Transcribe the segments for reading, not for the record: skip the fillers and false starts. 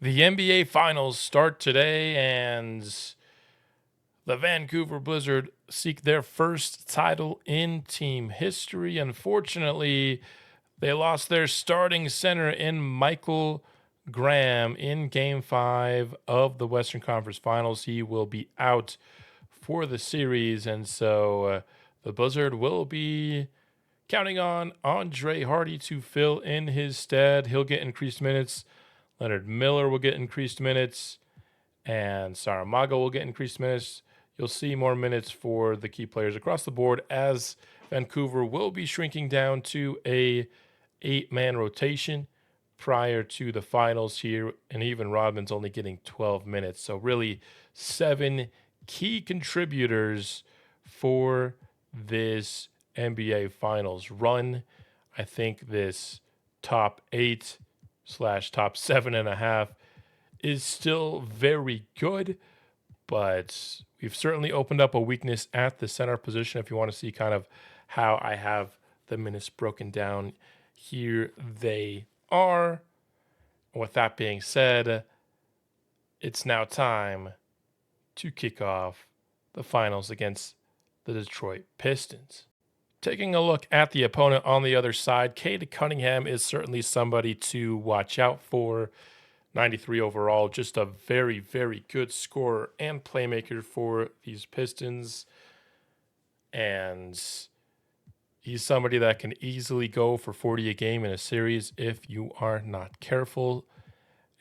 The NBA Finals start today, and the Vancouver Blizzard seek their first title in team history. Unfortunately, they lost their starting center in Michael Graham in Game 5 of the Western Conference Finals. He will be out for the series, and so the Blizzard will be counting on Andre Hardy to fill in his stead. He'll get increased minutes. Leonard Miller will get increased minutes, and Saramago will get increased minutes. You'll see more minutes for the key players across the board as Vancouver will be shrinking down to a 8-man rotation prior to the finals here, and even Rodman's only getting 12 minutes. So really 7 key contributors for this NBA Finals run. I think this top 8 / top 7.5 is still very good, but we've certainly opened up a weakness at the center position. If you want to see kind of how I have the minutes broken down, here they are. With that being said, it's now time to kick off the finals against the Detroit Pistons. Taking a look at the opponent on the other side, Cade Cunningham is certainly somebody to watch out for. 93 overall, just a very, very good scorer and playmaker for these Pistons. And he's somebody that can easily go for 40 a game in a series if you are not careful.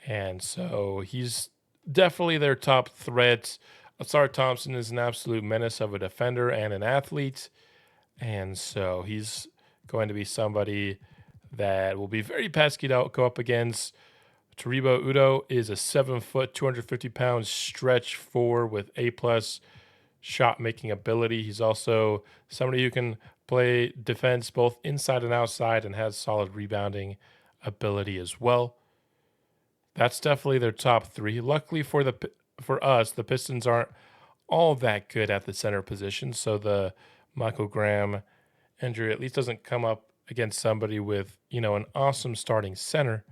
And so he's definitely their top threat. Ausar Thompson is an absolute menace of a defender and an athlete. And so he's going to be somebody that will be very pesky to go up against. Taribo Udo is a 7-foot, 250-pound stretch four with A-plus shot-making ability. He's also somebody who can play defense both inside and outside and has solid rebounding ability as well. That's definitely their top 3. Luckily for us, the Pistons aren't all that good at the center position, so the Michael Graham injury at least doesn't come up against somebody with, an awesome starting center.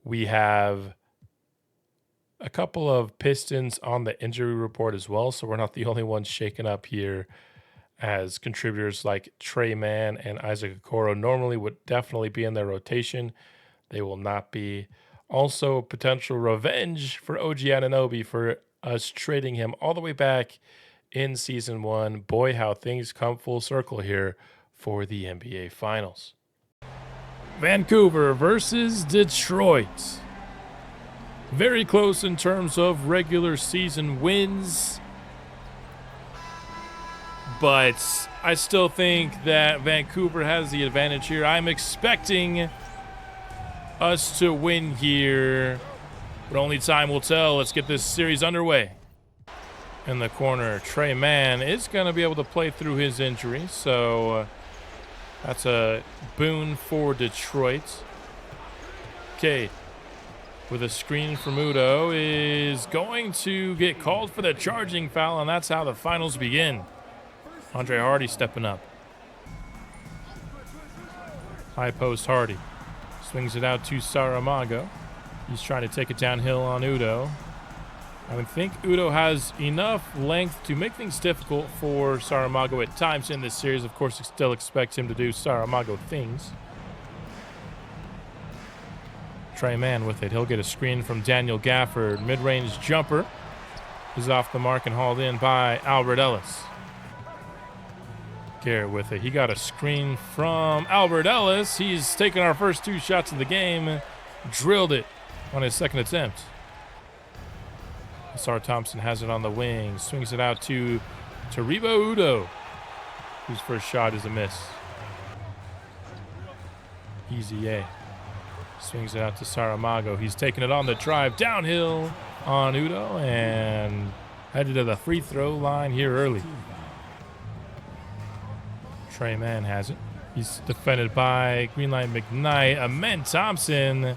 We have a couple of Pistons on the injury report as well, so we're not the only ones shaken up here, as contributors like Trey Mann and Isaac Okoro normally would definitely be in their rotation. They will not be. Also, potential revenge for OG Anunoby for us trading him all the way back in Season 1. Boy, how things come full circle here for the NBA Finals. Vancouver versus Detroit. Very close in terms of regular season wins, but I still think that Vancouver has the advantage here. I'm expecting us to win here, but only time will tell. Let's get this series underway. In the corner, Trey Mann is going to be able to play through his injury, so that's a boon for Detroit. Cade, with a screen from Udo, is going to get called for the charging foul, and that's how the finals begin. Andre Hardy stepping up. High post Hardy. Swings it out to Saramago. He's trying to take it downhill on Udo. I would think Udo has enough length to make things difficult for Saramago at times in this series. Of course, I still expect him to do Saramago things. Trey Mann with it. He'll get a screen from Daniel Gafford. Mid-range jumper is off the mark and hauled in by Albert Ellis. Garrett with it. He got a screen from Albert Ellis. He's taken our first 2 shots of the game. Drilled it on his second attempt. Ausar Thompson has it on the wing. Swings it out to Taribo Udo, whose first shot is a miss. Easy A. Swings it out to Saramago. He's taking it on the drive downhill on Udo and headed to the free throw line here early. Trey Mann has it. He's defended by Greenlight McKnight. Amen Thompson.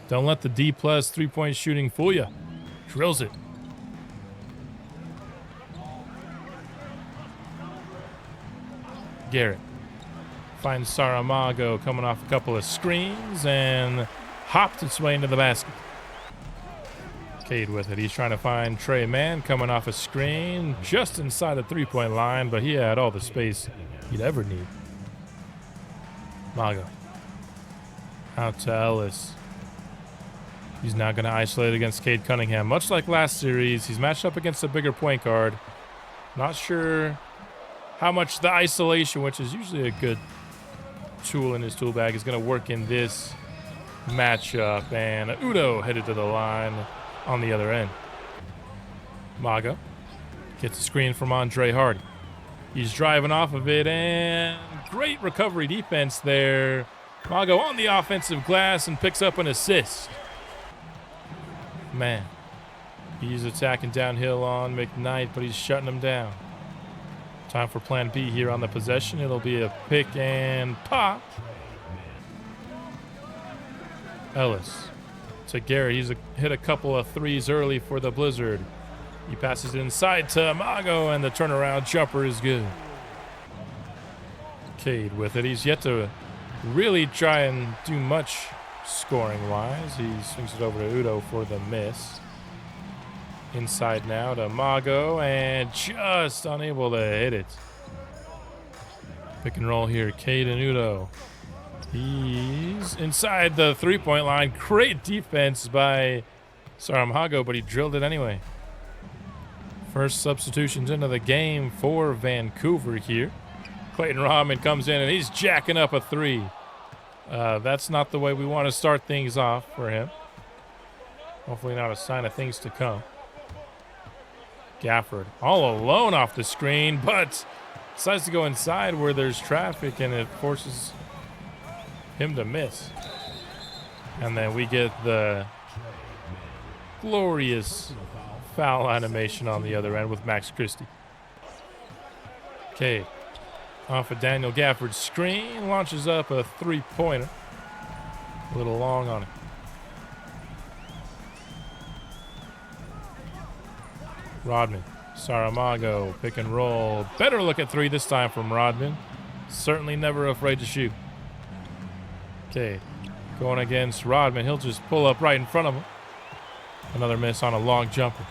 Don't let the D-plus three-point shooting fool you. Drills it. Garrett finds Saramago coming off a couple of screens and hopped its way into the basket. Cade with it. He's trying to find Trey Mann coming off a screen just inside the three-point line, but he had all the space he'd ever need. Mago. Out to Ellis. He's now going to isolate against Cade Cunningham. Much like last series, he's matched up against a bigger point guard. Not sure how much the isolation, which is usually a good tool in his tool bag, is going to work in this matchup. And Udo headed to the line on the other end. Mago gets a screen from Andre Hardy. He's driving off of it, and great recovery defense there. Mago on the offensive glass and picks up an assist. Man, he's attacking downhill on McKnight, but he's shutting him down. Time for plan B here on the possession. It'll be a pick and pop. Ellis to Garrett. He's hit a couple of threes early for the Blizzard. He passes it inside to Mago, and the turnaround jumper is good. Cade with it. He's yet to really try and do much scoring-wise. He swings it over to Udo for the miss. Inside now to Mago, and just unable to hit it. Pick and roll here, Cade and Udo. He's inside the three-point line. Great defense by Saramago, but he drilled it anyway. First substitutions into the game for Vancouver here. Clayton Rahman comes in, and he's jacking up a three. That's not the way we want to start things off for him. Hopefully not a sign of things to come. Gafford all alone off the screen, but decides to go inside where there's traffic, and it forces him to miss. And then we get the glorious foul animation on the other end with Max Christie. Cade off of Daniel Gafford's screen, launches up a three-pointer. A little long on it. Rodman, Saramago, pick and roll. Better look at three this time from Rodman. Certainly never afraid to shoot. Okay, going against Rodman. He'll just pull up right in front of him. Another miss on a long jumper.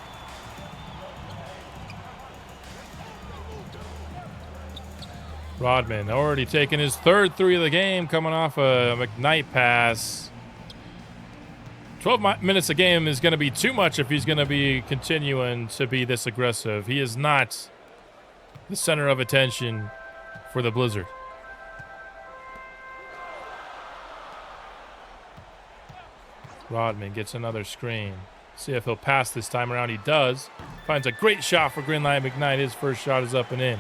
Rodman already taking his third three of the game, coming off a McKnight pass. 12 minutes a game is going to be too much if he's going to be continuing to be this aggressive. He is not the center of attention for the Blizzard. Rodman gets another screen. See if he'll pass this time around. He does. Finds a great shot for Greenlight McKnight. His first shot is up and in.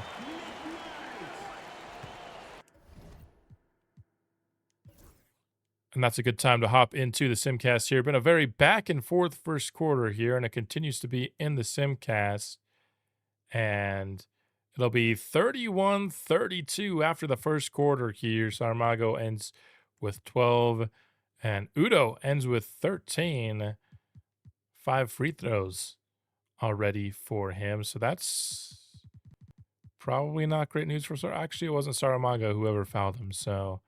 And that's a good time to hop into the Simcast here. Been a very back and forth first quarter here, and it continues to be in the Simcast. And it'll be 31-32 after the first quarter here. Saramago ends with 12, and Udo ends with 13. 5 free throws already for him. So that's probably not great news for Saramago. Actually, it wasn't Saramago whoever fouled him, so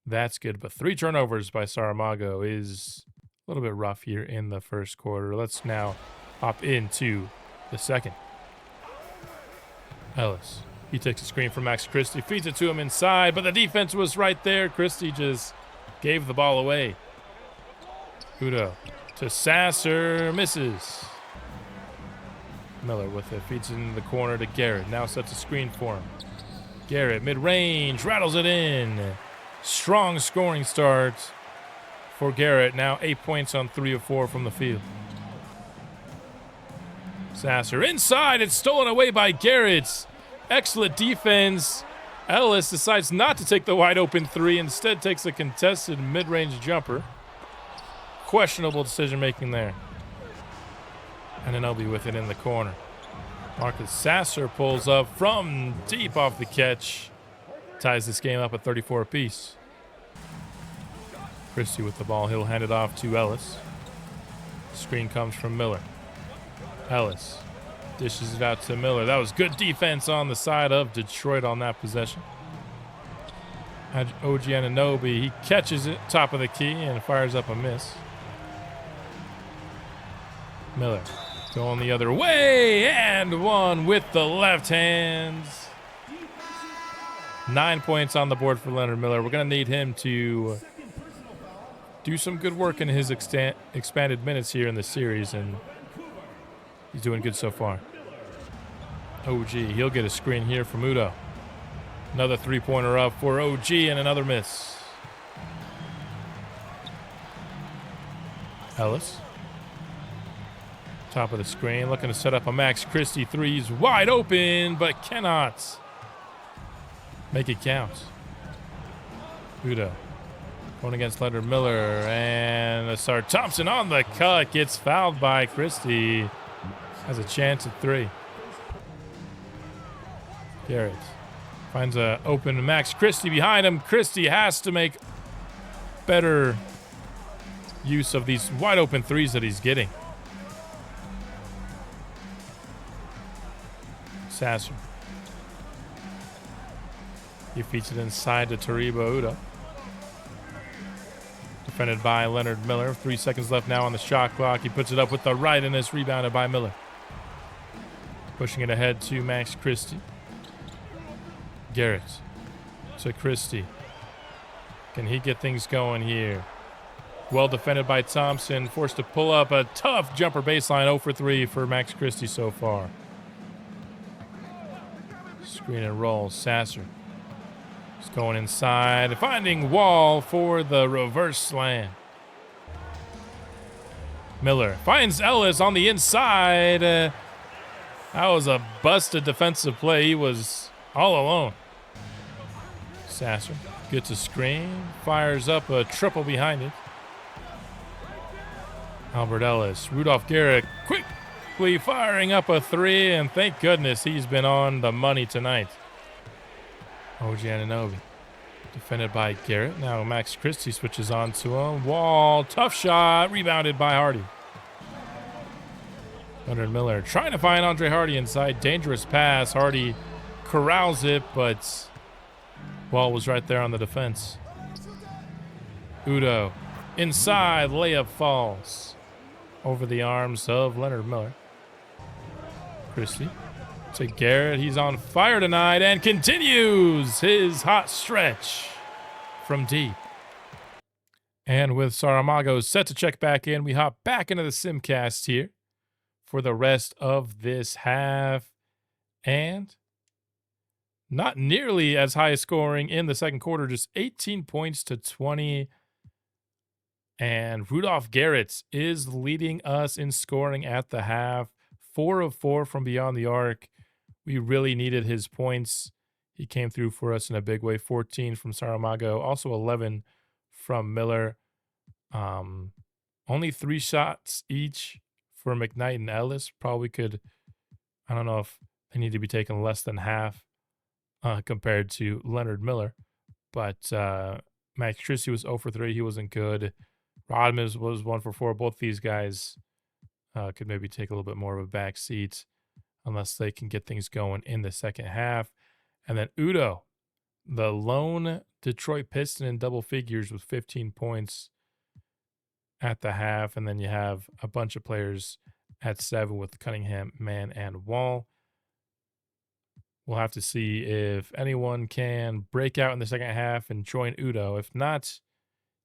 that's good. But 3 turnovers by Saramago is a little bit rough here in the first quarter. Let's now hop into the second. Ellis. He takes a screen from Max Christie, feeds it to him inside, but the defense was right there. Christie just gave the ball away. Udo to Sasser, misses. Miller with it, feeds it in the corner to Garrett. Now sets a screen for him. Garrett, mid-range, rattles it in. Strong scoring start for Garrett. Now 8 points on 3 of 4 from the field. Sasser inside. It's stolen away by Garrett. Excellent defense. Ellis decides not to take the wide open 3. Instead takes a contested mid-range jumper. Questionable decision making there. And Anobi with it in the corner. Marcus Sasser pulls up from deep off the catch. Ties this game up at 34 apiece. Christie with the ball. He'll hand it off to Ellis. Screen comes from Miller. Ellis dishes it out to Miller. That was good defense on the side of Detroit on that possession. OG Anunoby, he catches it top of the key and fires up a miss. Miller going the other way, and one with the left hands. 9 points on the board for Leonard Miller. We're going to need him to do some good work in his expanded minutes here in the series, and he's doing good so far. OG, he'll get a screen here from Udo. Another three-pointer up for OG, and another miss. Ellis. Top of the screen, looking to set up a Max Christie three. He's wide open, but cannot make it count. Udo going against Leonard Miller, and Asar Thompson on the cut. Gets fouled by Christie. Has a chance at three. Garrett finds an open Max Christie behind him. Christie has to make better use of these wide open threes that he's getting. Sasser. He feeds it inside to Taribo Udo. Defended by Leonard Miller. 3 seconds left now on the shot clock. He puts it up with the right, and it's rebounded by Miller. Pushing it ahead to Max Christie. Garrett to Christie. Can he get things going here? Well defended by Thompson. Forced to pull up a tough jumper baseline. 0 for 3 for Max Christie so far. Screen and roll. Sasser. He's going inside. Finding Wall for the reverse slam. Miller finds Ellis on the inside. That was a busted defensive play. He was all alone. Sasser gets a screen. Fires up a triple behind it. Albert Ellis. Rudolph Garrett quickly firing up a three, and thank goodness he's been on the money tonight. OG Anunoby. Defended by Garrett. Now Max Christie switches on to him. Wall. Tough shot. Rebounded by Hardy. Leonard Miller trying to find Andre Hardy inside. Dangerous pass. Hardy corrals it, but Wall was right there on the defense. Udo. Inside. Layup falls. Over the arms of Leonard Miller. Christie to Garrett. He's on fire tonight and continues his hot stretch from deep. And with Saramago set to check back in, we hop back into the Simcast here for the rest of this half. And not nearly as high scoring in the second quarter, just 18 points to 20. And Rudolph Garrett is leading us in scoring at the half. 4 of 4 from beyond the arc. We really needed his points. He came through for us in a big way. 14 from Saramago, also 11 from Miller. Only 3 shots each for McKnight and Ellis. Probably could, I don't know if they need to be taken less than half compared to Leonard Miller. But Max Christie was 0 for 3. He wasn't good. Rodman was 1 for 4. Both these guys could maybe take a little bit more of a back seat unless they can get things going in the second half. And then Udo, the lone Detroit Piston in double figures with 15 points at the half. And then you have a bunch of players at 7 with Cunningham, Mann, and Wall. We'll have to see if anyone can break out in the second half and join Udo. If not,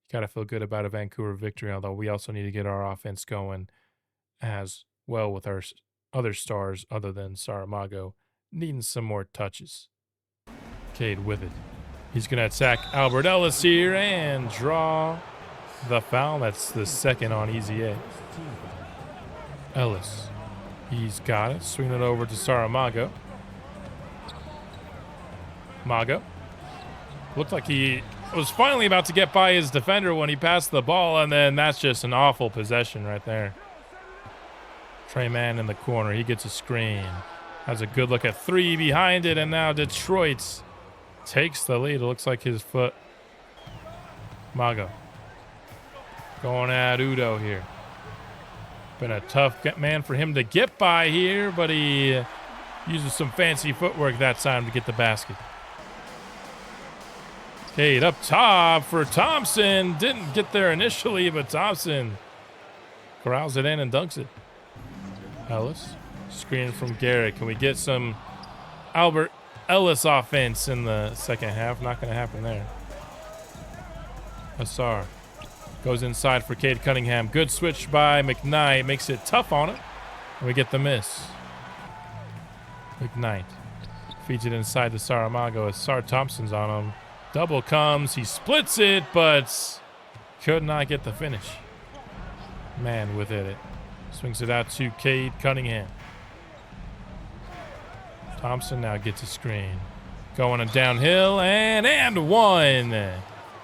you got to feel good about a Vancouver victory, although we also need to get our offense going as well with our other stars other than Saramago needing some more touches. Cade with it. He's going to attack Albert Ellis here and draw the foul. That's the second on Easy A. Ellis. He's got it. Swing it over to Saramago. Mago. Looked like he was finally about to get by his defender when he passed the ball, and then that's just an awful possession right there. Trey Mann in the corner. He gets a screen. Has a good look at 3 behind it, and now Detroit takes the lead. It looks like his foot. Mago. Going at Udo here. Been a tough man for him to get by here, but he uses some fancy footwork that time to get the basket. Cade up top for Thompson. Didn't get there initially, but Thompson corrals it in and dunks it. Ellis. Screen from Garrett. Can we get some Albert Ellis offense in the second half? Not going to happen there. Asar goes inside for Cade Cunningham. Good switch by McKnight. Makes it tough on him. And we get the miss. McKnight feeds it inside to Saramago as Sar Thompson's on him. Double comes. He splits it, but could not get the finish. Man with it. Swings it out to Cade Cunningham. Thompson now gets a screen. Going downhill and one.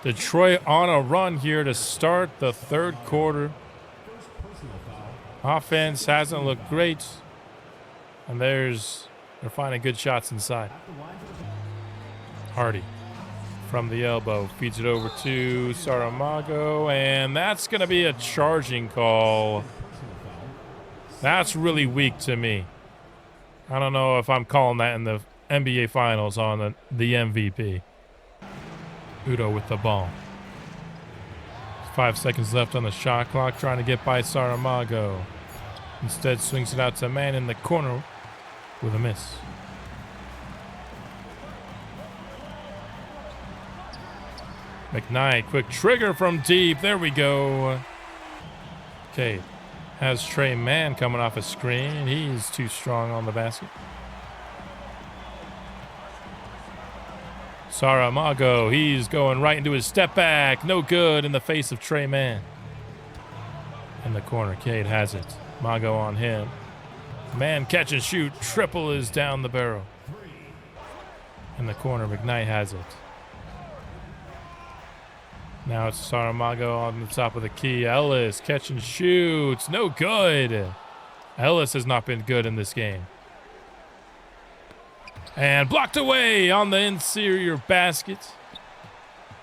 Detroit on a run here to start the third quarter. Offense hasn't looked great. And they're finding good shots inside. Hardy from the elbow feeds it over to Saramago, and that's going to be a charging call. That's really weak to me. I don't know if I'm calling that in the NBA Finals on the MVP. Udo with the ball. 5 seconds left on the shot clock, trying to get by Saramago. Instead, swings it out to man in the corner with a miss. McKnight, quick trigger from deep. There we go. Okay, has Trey Mann coming off a screen. He's too strong on the basket. Saramago, he's going right into his step back. No good in the face of Trey Mann. In the corner, Cade has it. Mago on him. Man, catch and shoot. Triple is down the barrel. In the corner, McKnight has it. Now it's Saramago on the top of the key. Ellis, catch and shoots. No good. Ellis has not been good in this game. And blocked away on the interior basket.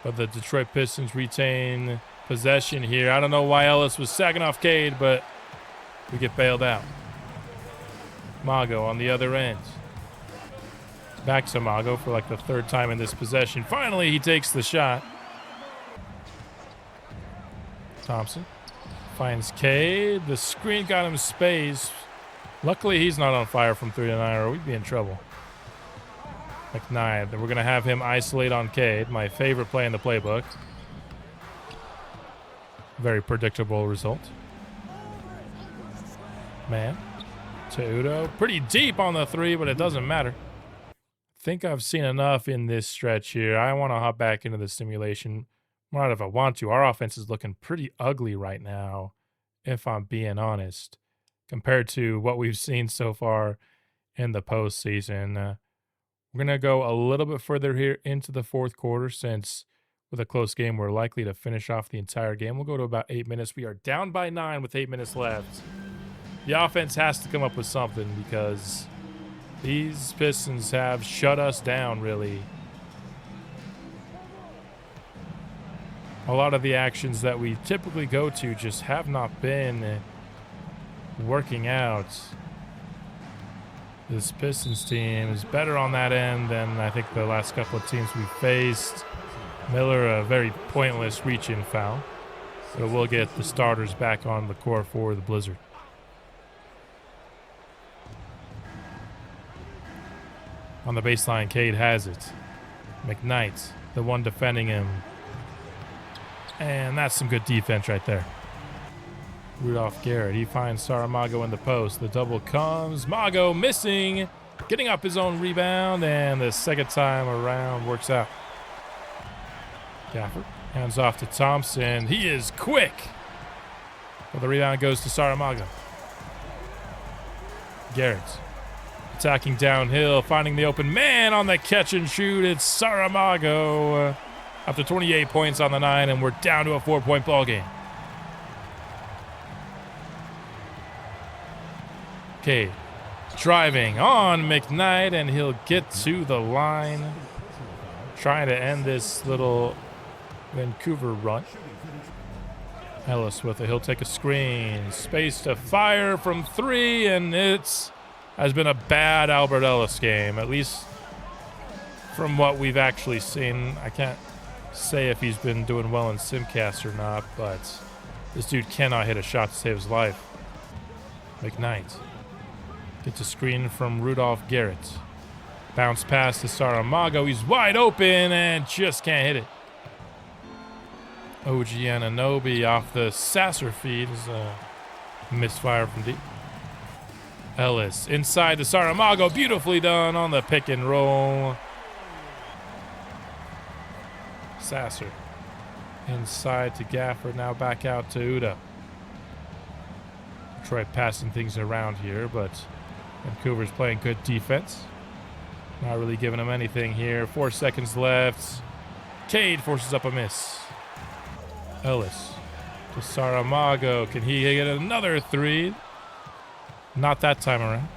But the Detroit Pistons retain possession here. I don't know why Ellis was sagging off Cade, but we get bailed out. Mago on the other end. Back to Mago for like the third time in this possession. Finally, he takes the shot. Thompson finds Cade. The screen got him space. Luckily, he's not on fire from 3 to 9, or we'd be in trouble. McKnight. Then we're going to have him isolate on Cade, my favorite play in the playbook. Very predictable result. Man to Udo. Pretty deep on the 3, but it doesn't matter. I think I've seen enough in this stretch here. I want to hop back into the simulation. Not if I want to. Our offense is looking pretty ugly right now, if I'm being honest, compared to what we've seen so far in the postseason. We're going to go a little bit further here into the fourth quarter, since with a close game, we're likely to finish off the entire game. We'll go to about 8 minutes. We are down by 9 with 8 minutes left. The offense has to come up with something, because these Pistons have shut us down, really. A lot of the actions that we typically go to just have not been working out. This Pistons team is better on that end than I think the last couple of teams we faced. Miller, a very pointless reach-in foul. So we'll get the starters back on the court for the Blizzard. On the baseline, Cade has it. McKnight, the one defending him. And that's some good defense right there. Rudolph Garrett, he finds Saramago in the post. The double comes. Mago missing. Getting up his own rebound. And the second time around works out. Gafford hands off to Thompson. He is quick. Well, the rebound goes to Saramago. Garrett attacking downhill, finding the open man on the catch and shoot. It's Saramago. Up to 28 points on the 9, and we're down to a 4-point ball game. Cade driving on McKnight, and he'll get to the line. Trying to end this little Vancouver run. Ellis with it. He'll take a screen. Space to fire from 3, and has been a bad Albert Ellis game, at least from what we've actually seen. I can't say if he's been doing well in Simcast or not, but this dude cannot hit a shot to save his life. McKnight Gets a screen from Rudolph Garrett. Bounce pass to Saramago. He's wide open and just can't hit it. OG Anunoby off the Sasser feed is a misfire from deep. Ellis inside to Saramago. Beautifully done on the pick and roll. Sasser inside to Gafford. Now back out to Udo. Detroit passing things around here, but Vancouver's playing good defense. Not really giving him anything here. 4 seconds left. Cade forces up a miss. Ellis to Saramago. Can he get another three? Not that time around.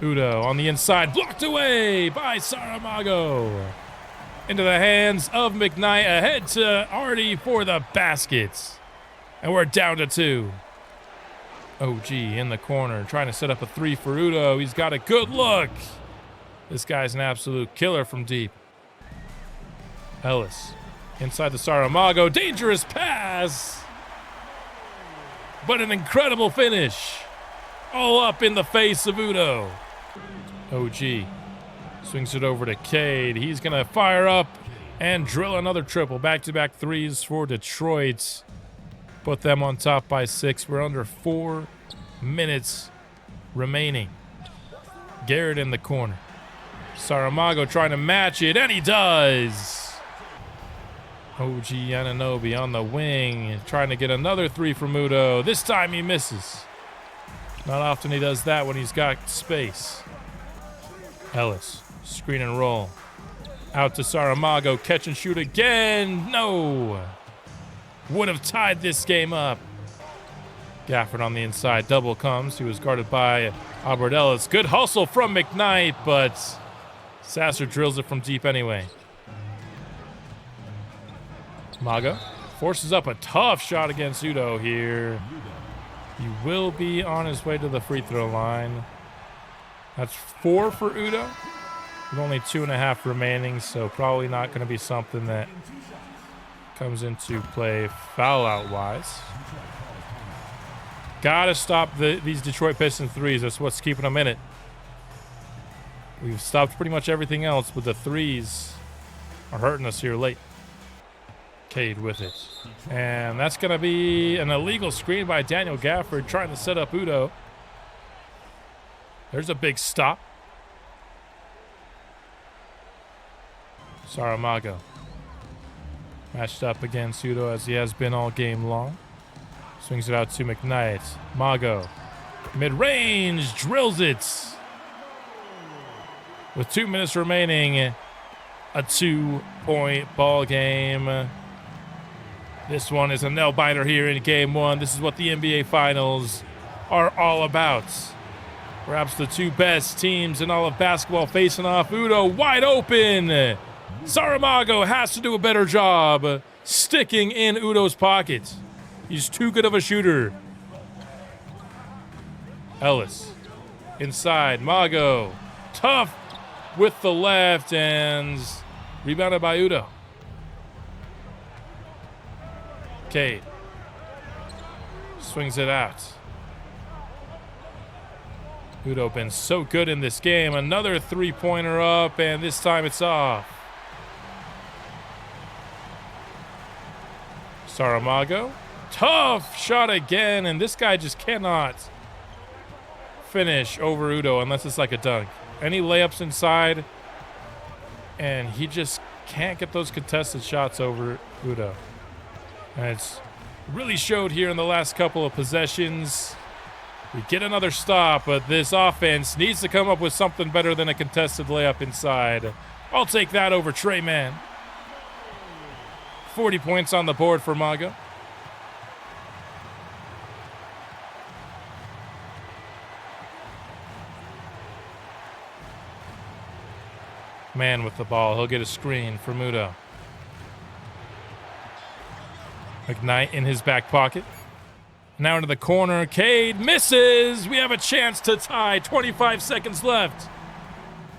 Udo on the inside. Blocked away by Saramago. Into the hands of McKnight. Ahead to Artie for the baskets. And we're down to 2. OG in the corner trying to set up a 3 for Udo. He's got a good look. This guy's an absolute killer from deep. Ellis inside the Saramago. Dangerous pass. But an incredible finish. All up in the face of Udo. OG swings it over to Cade. He's going to fire up and drill another triple. Back-to-back threes for Detroit. Put them on top by 6. We're under 4 minutes remaining. Garrett in the corner. Saramago trying to match it, and he does. OG Anunoby on the wing, trying to get another 3 from Udo. This time he misses. Not often he does that when he's got space. Ellis, screen and roll. Out to Saramago, catch and shoot again. No. Would have tied this game up. Gafford on the inside, double comes. He was guarded by Albert Ellis. Good hustle from McKnight, but Sasser drills it from deep anyway. Mago forces up a tough shot against Udo here. He will be on his way to the free throw line. That's 4 for Udo. With only 2.5 remaining, so probably not going to be something that comes into play foul out wise. Gotta stop these Detroit Pistons threes. That's what's keeping them in it. We've stopped pretty much everything else, but the threes are hurting us here late. Cade with it. And that's going to be an illegal screen by Daniel Gafford trying to set up Udo. There's a big stop. Saramago matched up against Udo as he has been all game long. Swings it out to McKnight. Mago, mid-range, drills it. With 2 minutes remaining, a 2-point ball game. This one is a nail-biter here in Game 1. This is what the NBA Finals are all about. Perhaps the 2 best teams in all of basketball facing off. Udo wide open. Saramago has to do a better job sticking in Udo's pocket. He's too good of a shooter. Ellis inside. Mago tough with the left and rebounded by Udo. Cade swings it out. Udo been so good in this game. Another 3-pointer up, and this time it's off. Saramago. Tough shot again, and this guy just cannot finish over Udo unless it's like a dunk. Any layups inside, and he just can't get those contested shots over Udo. And it's really showed here in the last couple of possessions. We get another stop, but this offense needs to come up with something better than a contested layup inside. I'll take that over Trey Mann. 40 points on the board for Mago. Man with the ball. He'll get a screen from Udo. McKnight in his back pocket. Now into the corner. Cade misses. We have a chance to tie. 25 seconds left.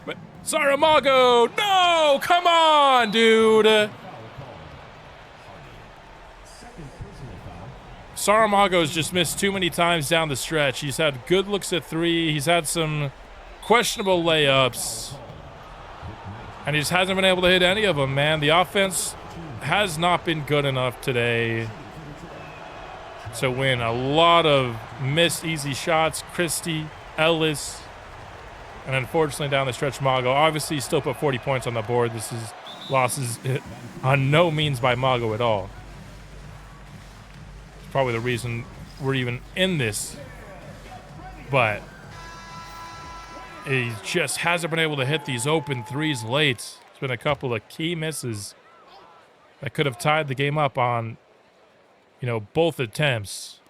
But Saramago. No! Come on, dude. Saramago's just missed too many times down the stretch. He's had good looks at three. He's had some questionable layups. And he just hasn't been able to hit any of them, man. The offense has not been good enough today to win. A lot of missed easy shots. Christie, Ellis, and unfortunately down the stretch, Mago. Obviously, he still put 40 points on the board. This is losses on no means by Mago at all. It's probably the reason we're even in this. But he just hasn't been able to hit these open threes late. It's been a couple of key misses that could have tied the game up on, you know, both attempts.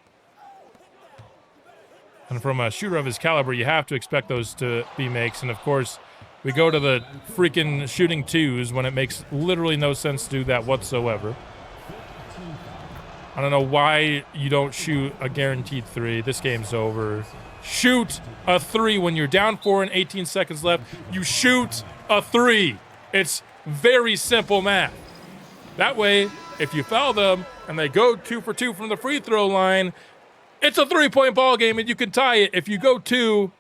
And from a shooter of his caliber, you have to expect those to be makes. And, of course, we go to the freaking shooting twos when it makes literally no sense to do that whatsoever. I don't know why you don't shoot a guaranteed three. This game's over. Shoot a three when you're down 4 and 18 seconds left. You shoot a three. It's very simple math. That way, if you foul them and they go 2 for 2 from the free throw line, it's a 3-point ball game and you can tie it. If you go 2,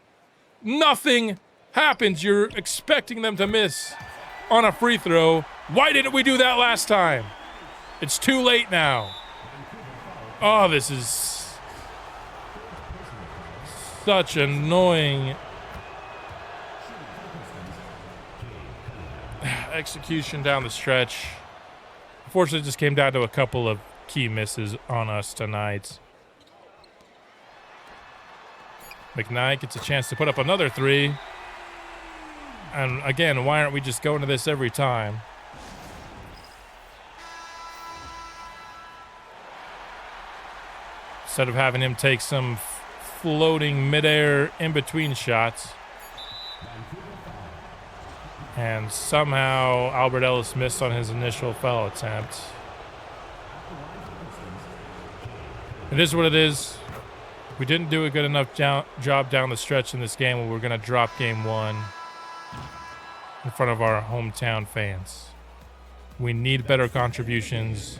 nothing happens. You're expecting them to miss on a free throw. Why didn't we do that last time? It's too late now. Oh, this is such annoying execution down the stretch. Unfortunately, it just came down to a couple of key misses on us tonight. McKnight gets a chance to put up another three. And again, why aren't we just going to this every time? Instead of having him take some floating midair in-between shots. And somehow Albert Ellis missed on his initial foul attempt. It is what it is. We didn't do a good enough job down the stretch in this game where we're going to drop game 1 in front of our hometown fans. We need better contributions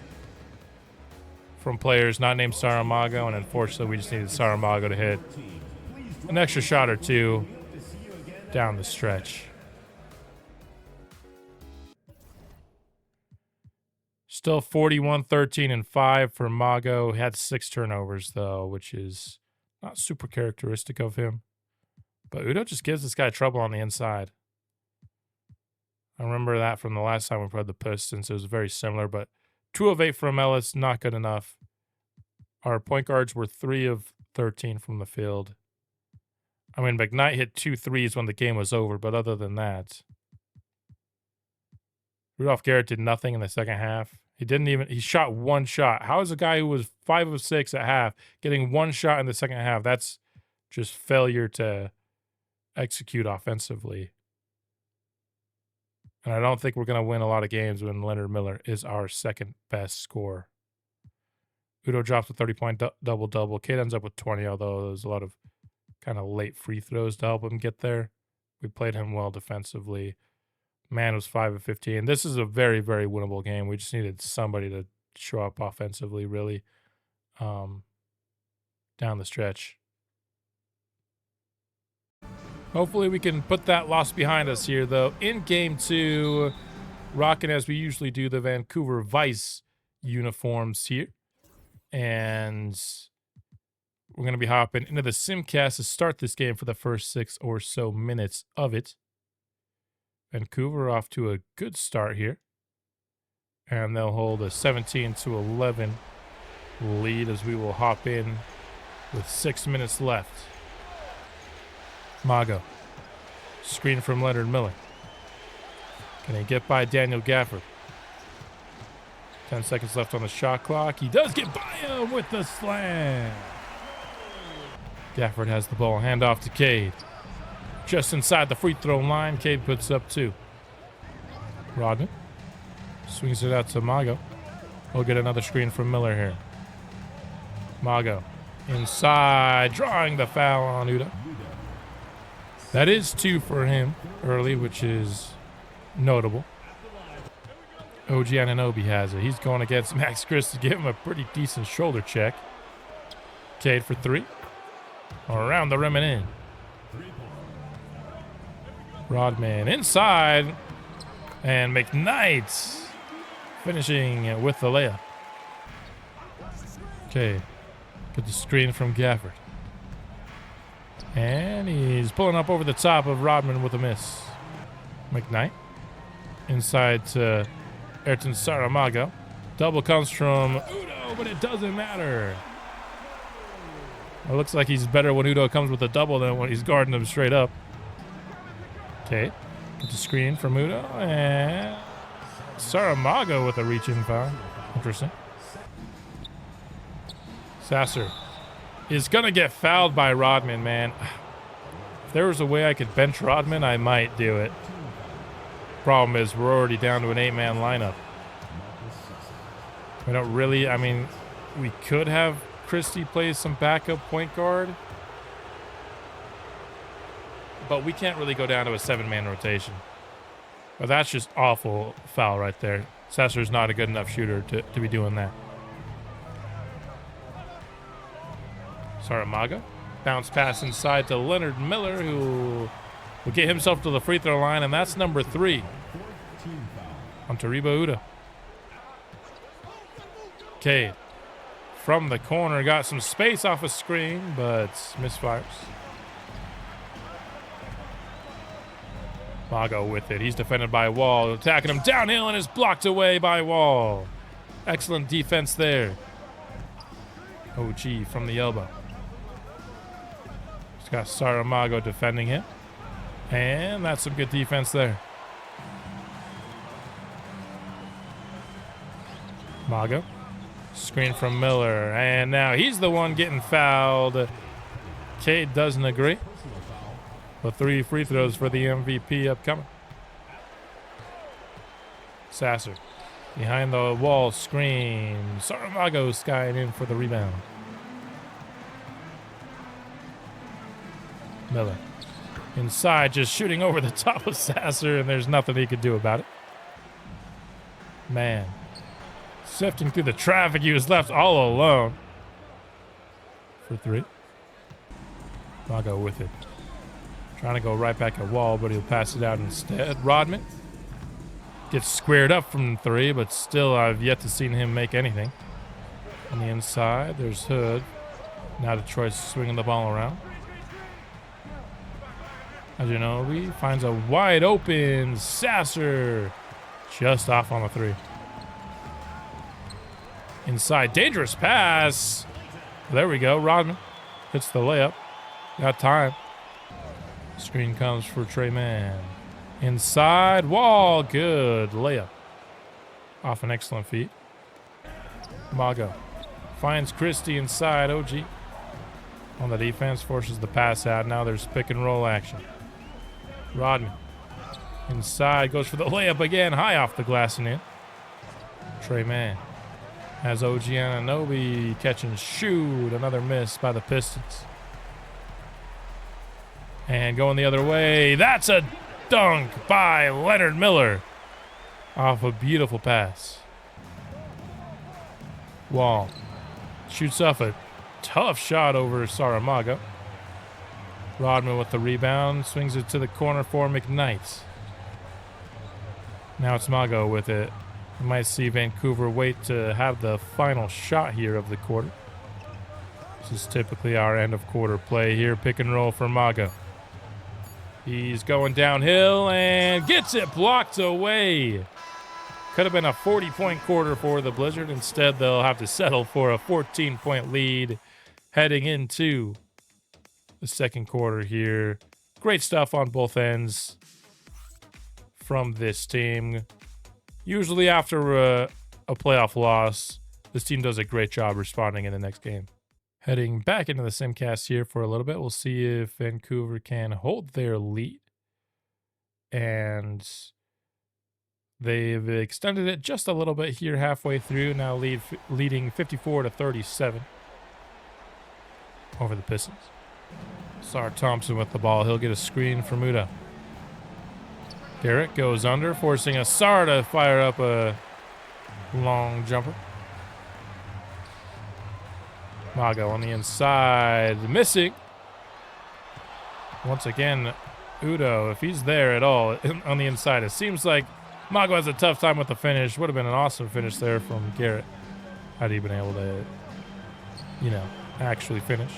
from players not named Saramago, and unfortunately we just needed Saramago to hit an extra shot or two down the stretch. Still 41, 13, and 5 for Mago. He had 6 turnovers, though, which is not super characteristic of him. But Udo just gives this guy trouble on the inside. I remember that from the last time we played the Pistons. It was very similar, but 2 of 8 from Ellis, not good enough. Our point guards were 3 of 13 from the field. I mean, McKnight hit 2 threes when the game was over, but other than that, Rudolph Garrett did nothing in the second half. He shot 1 shot. How is a guy who was 5 of 6 at half getting 1 shot in the second half? That's just failure to execute offensively. And I don't think we're going to win a lot of games when Leonard Miller is our second best scorer. Udo drops a 30-point double-double. Cade ends up with 20, although there's a lot of kind of late free throws to help him get there. We played him well defensively. Man was 5 of 15. This is a very, very winnable game. We just needed somebody to show up offensively, really, down the stretch. Hopefully we can put that loss behind us here, though. In Game 2, rocking, as we usually do, the Vancouver Vice uniforms here. And we're going to be hopping into the Simcast to start this game for the first 6 or so minutes of it. Vancouver off to a good start here. And they'll hold a 17-11 lead as we will hop in with 6 minutes left. Mago. Screen from Leonard Miller. Can he get by Daniel Gafford? 10 seconds left on the shot clock. He does get by him with the slam. Gafford has the ball. Hand off to Cade. Just inside the free throw line, Cade puts up 2. Rodman swings it out to Mago. We'll get another screen from Miller here. Mago inside, drawing the foul on Udo. That is 2 for him early, which is notable. OG Anunoby has it. He's going against Max Chris to give him a pretty decent shoulder check. Cade for three. Around the rim and in. Rodman inside. And McKnight finishing with the layup. Okay. Get the screen from Gafford. And he's pulling up over the top of Rodman with a miss. McKnight. Inside to Ayrton Saramago. Double comes from Udo, but it doesn't matter. It looks like he's better when Udo comes with a double than when he's guarding him straight up. Okay. Get the screen from Udo. And Saramago with a reach-in foul. Interesting. Sasser is going to get fouled by Rodman, man. If there was a way I could bench Rodman, I might do it. Problem is, we're already down to an 8-man lineup. We don't really, I mean, we could have Christie play some backup point guard. But we can't really go down to a 7-man rotation. But that's just awful foul right there. Sasser's not a good enough shooter to be doing that. Saramago. Bounce pass inside to Leonard Miller, who will get himself to the free throw line, and that's number 3 on Taribo Udo. Cade from the corner, got some space off a screen, but misfires. Mago with it. He's defended by Wall, attacking him downhill and is blocked away by Wall. Excellent defense there. OG from the elbow. He's got Saramago defending him. And that's some good defense there. Mago. Screen from Miller. And now he's the one getting fouled. Cade doesn't agree. The 3 free throws for the MVP upcoming. Sasser. Behind the wall screen. Saramago skying in for the rebound. Miller. Inside, just shooting over the top of Sasser, and there's nothing he could do about it. Man. Sifting through the traffic, he was left all alone. For 3. Mago with it. Trying to go right back at Wall, but he'll pass it out instead. Rodman gets squared up from 3, but still I've yet to see him make anything. On the inside, there's Hood. Now Detroit's swinging the ball around. Ajinobi finds a wide open Sasser. Just off on the 3. Inside, dangerous pass. There we go. Rodman hits the layup. Got time. Screen comes for Trey Mann. Inside, Wall. Good layup. Off an excellent feed. Mago finds Christie inside. OG on the defense, forces the pass out. Now there's pick and roll action. Rodman inside, goes for the layup again. High off the glass and in. Trey Mann has OG Anunoby catch and shoot. Another miss by the Pistons. And going the other way. That's a dunk by Leonard Miller. Off a beautiful pass. Wall shoots off a tough shot over Saramago. Rodman with the rebound. Swings it to the corner for McKnight. Now it's Mago with it. We might see Vancouver wait to have the final shot here of the quarter. This is typically our end of quarter play here. Pick and roll for Mago. He's going downhill and gets it blocked away. Could have been a 40-point quarter for the Blizzard. Instead, they'll have to settle for a 14-point lead heading into the second quarter here. Great stuff on both ends from this team. Usually after a playoff loss, this team does a great job responding in the next game. Heading back into the Simcast here for a little bit. We'll see if Vancouver can hold their lead. And they've extended it just a little bit here halfway through. Now leading 54-37 over the Pistons. Sar Thompson with the ball. He'll get a screen from Udo. Garrett goes under, forcing a Sar to fire up a long jumper. Mago on the inside, missing. Once again, Udo, if he's there at all on the inside, it seems like Mago has a tough time with the finish. Would have been an awesome finish there from Garrett. Had he been able to, actually finish.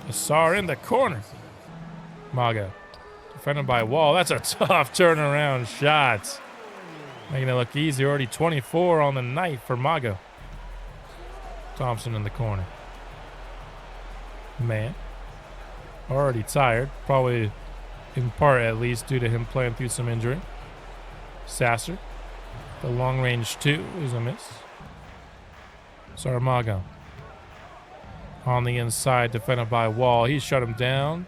Asar in the corner. Mago defended by Wall. That's a tough turnaround shot. Making it look easy. Already 24 on the night for Mago. Thompson in the corner. Man. Already tired. Probably in part at least due to him playing through some injury. Sasser. The long range 2 is a miss. Saramago. On the inside, defended by Wall. He shut him down.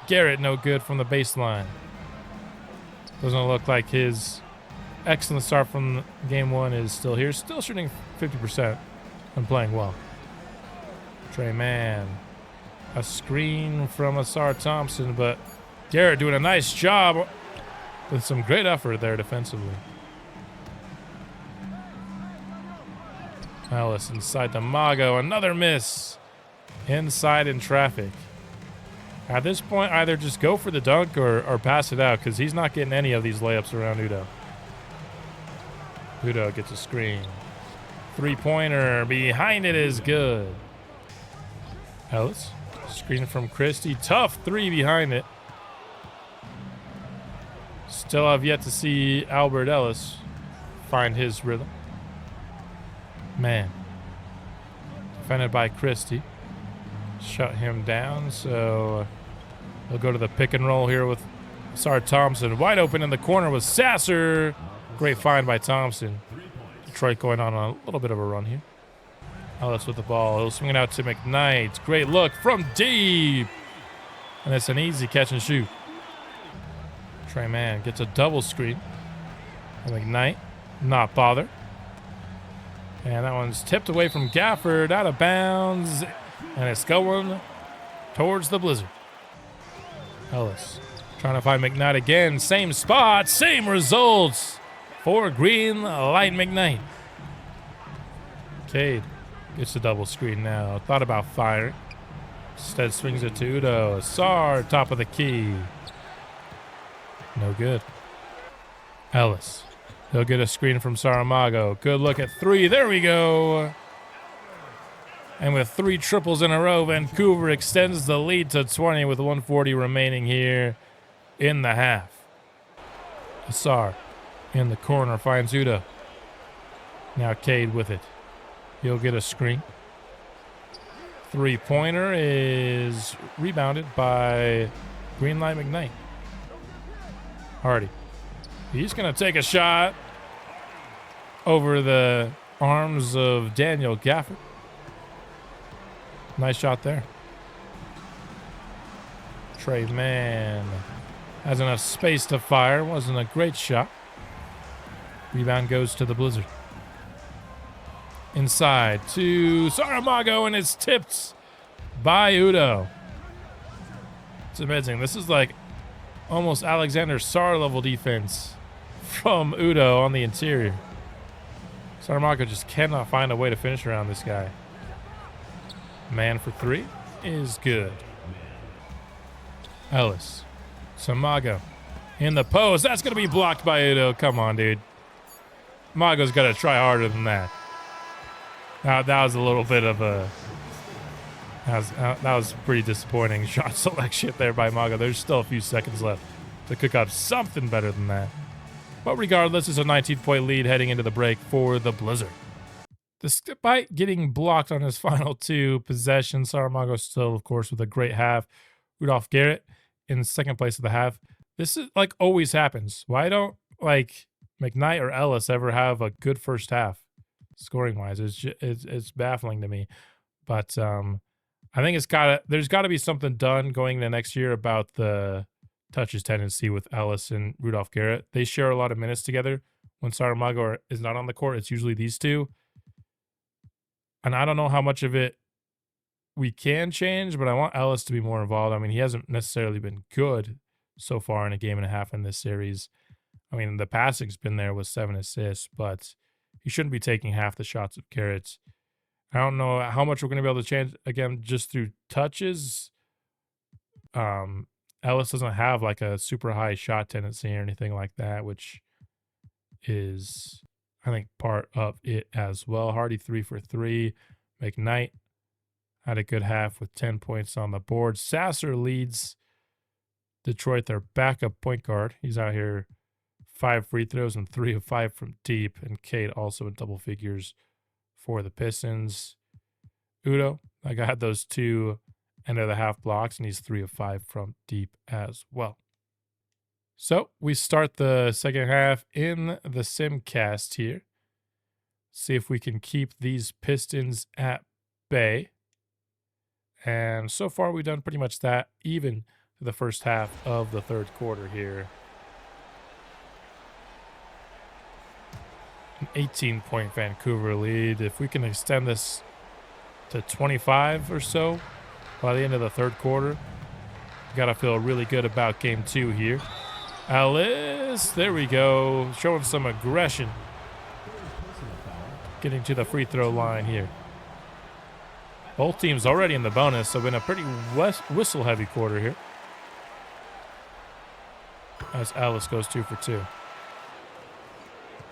Garrett no good from the baseline. Doesn't look like his excellent start from game 1 is still here. Still shooting 50% and playing well. Trey Mann. A screen from Asar Thompson, but Garrett doing a nice job with some great effort there defensively. Ellis inside to Mago. Another miss. Inside in traffic. At this point, either just go for the dunk or pass it out because he's not getting any of these layups around Udo. Udo gets a screen. Three-pointer behind it is good. Ellis. Screen from Christie. Tough 3 behind it. Still have yet to see Albert Ellis find his rhythm. Man. Defended by Christie. Shut him down, so he'll go to the pick and roll here with Asar Thompson. Wide open in the corner with Sasser. Great find by Thompson. Detroit going on a little bit of a run here. Ellis with the ball. He'll swing it out to McKnight. Great look from deep. And it's an easy catch and shoot. Trey Mann gets a double screen. And McKnight not bothered. And that one's tipped away from Gafford, out of bounds. And it's going towards the Blizzard. Ellis trying to find McKnight again. Same spot, same results for Green Light McKnight. Cade gets the double screen now. Thought about firing. Instead swings it to Udo. Asar, top of the key. No good. Ellis. He'll get a screen from Saramago. Good look at 3. There we go. And with 3 triples in a row, Vancouver extends the lead to 20 with 1:40 remaining here in the half. Asar in the corner finds Udo. Now Cade with it. He'll get a screen. Three-pointer is rebounded by Greenlight McKnight. Hardy. He's going to take a shot over the arms of Daniel Gafford. Nice shot there. Trey Mann has enough space to fire. Wasn't a great shot. Rebound goes to the Blizzard. Inside to Saramago, and it's tipped by Udo. It's amazing. This is like almost Alexander Sarr level defense from Udo on the interior. Saramago just cannot find a way to finish around this guy. Man for 3 is good. Ellis. Saramago in the post. That's going to be blocked by Udo. Come on, dude. Mago's got to try harder than that. That was a little bit of a... That was pretty disappointing shot selection there by Mago. There's still a few seconds left to cook up something better than that. But regardless, it's a 19-point lead heading into the break for the Blizzard. Despite getting blocked on his final 2 possessions, Saramago still, of course, with a great half. Rudolph Garrett in second place of the half. This is like always happens. Why don't like McKnight or Ellis ever have a good first half scoring wise? It's baffling to me. But I think there's got to be something done going into next year about the touches tendency with Ellis and Rudolph Garrett. They share a lot of minutes together. When Saramago is not on the court, it's usually these two. And I don't know how much of it we can change, but I want Ellis to be more involved. I mean, he hasn't necessarily been good so far in a game and a half in this series. I mean, the passing's been there with 7 assists, but he shouldn't be taking half the shots of Garrett. I don't know how much we're going to be able to change, again, just through touches. Ellis doesn't have like a super high shot tendency or anything like that, which is, I think, part of it as well. Hardy 3 for 3. McKnight had a good half with 10 points on the board. Sasser leads Detroit, their backup point guard. He's out here 5 free throws and 3 of 5 from deep. And Cade also in double figures for the Pistons. Udo, I got those 2 end of the half blocks, and he's 3 of 5 from deep as well. So we start the second half in the Simcast here. See if we can keep these Pistons at bay. And so far we've done pretty much that, even to the first half of the third quarter here. An 18-point Vancouver lead. If we can extend this to 25 or so by the end of the third quarter, we got to feel really good about game 2 here. Alice, there we go, showing some aggression. Getting to the free throw line here. Both teams already in the bonus, so in a pretty whistle-heavy quarter here. As Alice goes 2 for 2.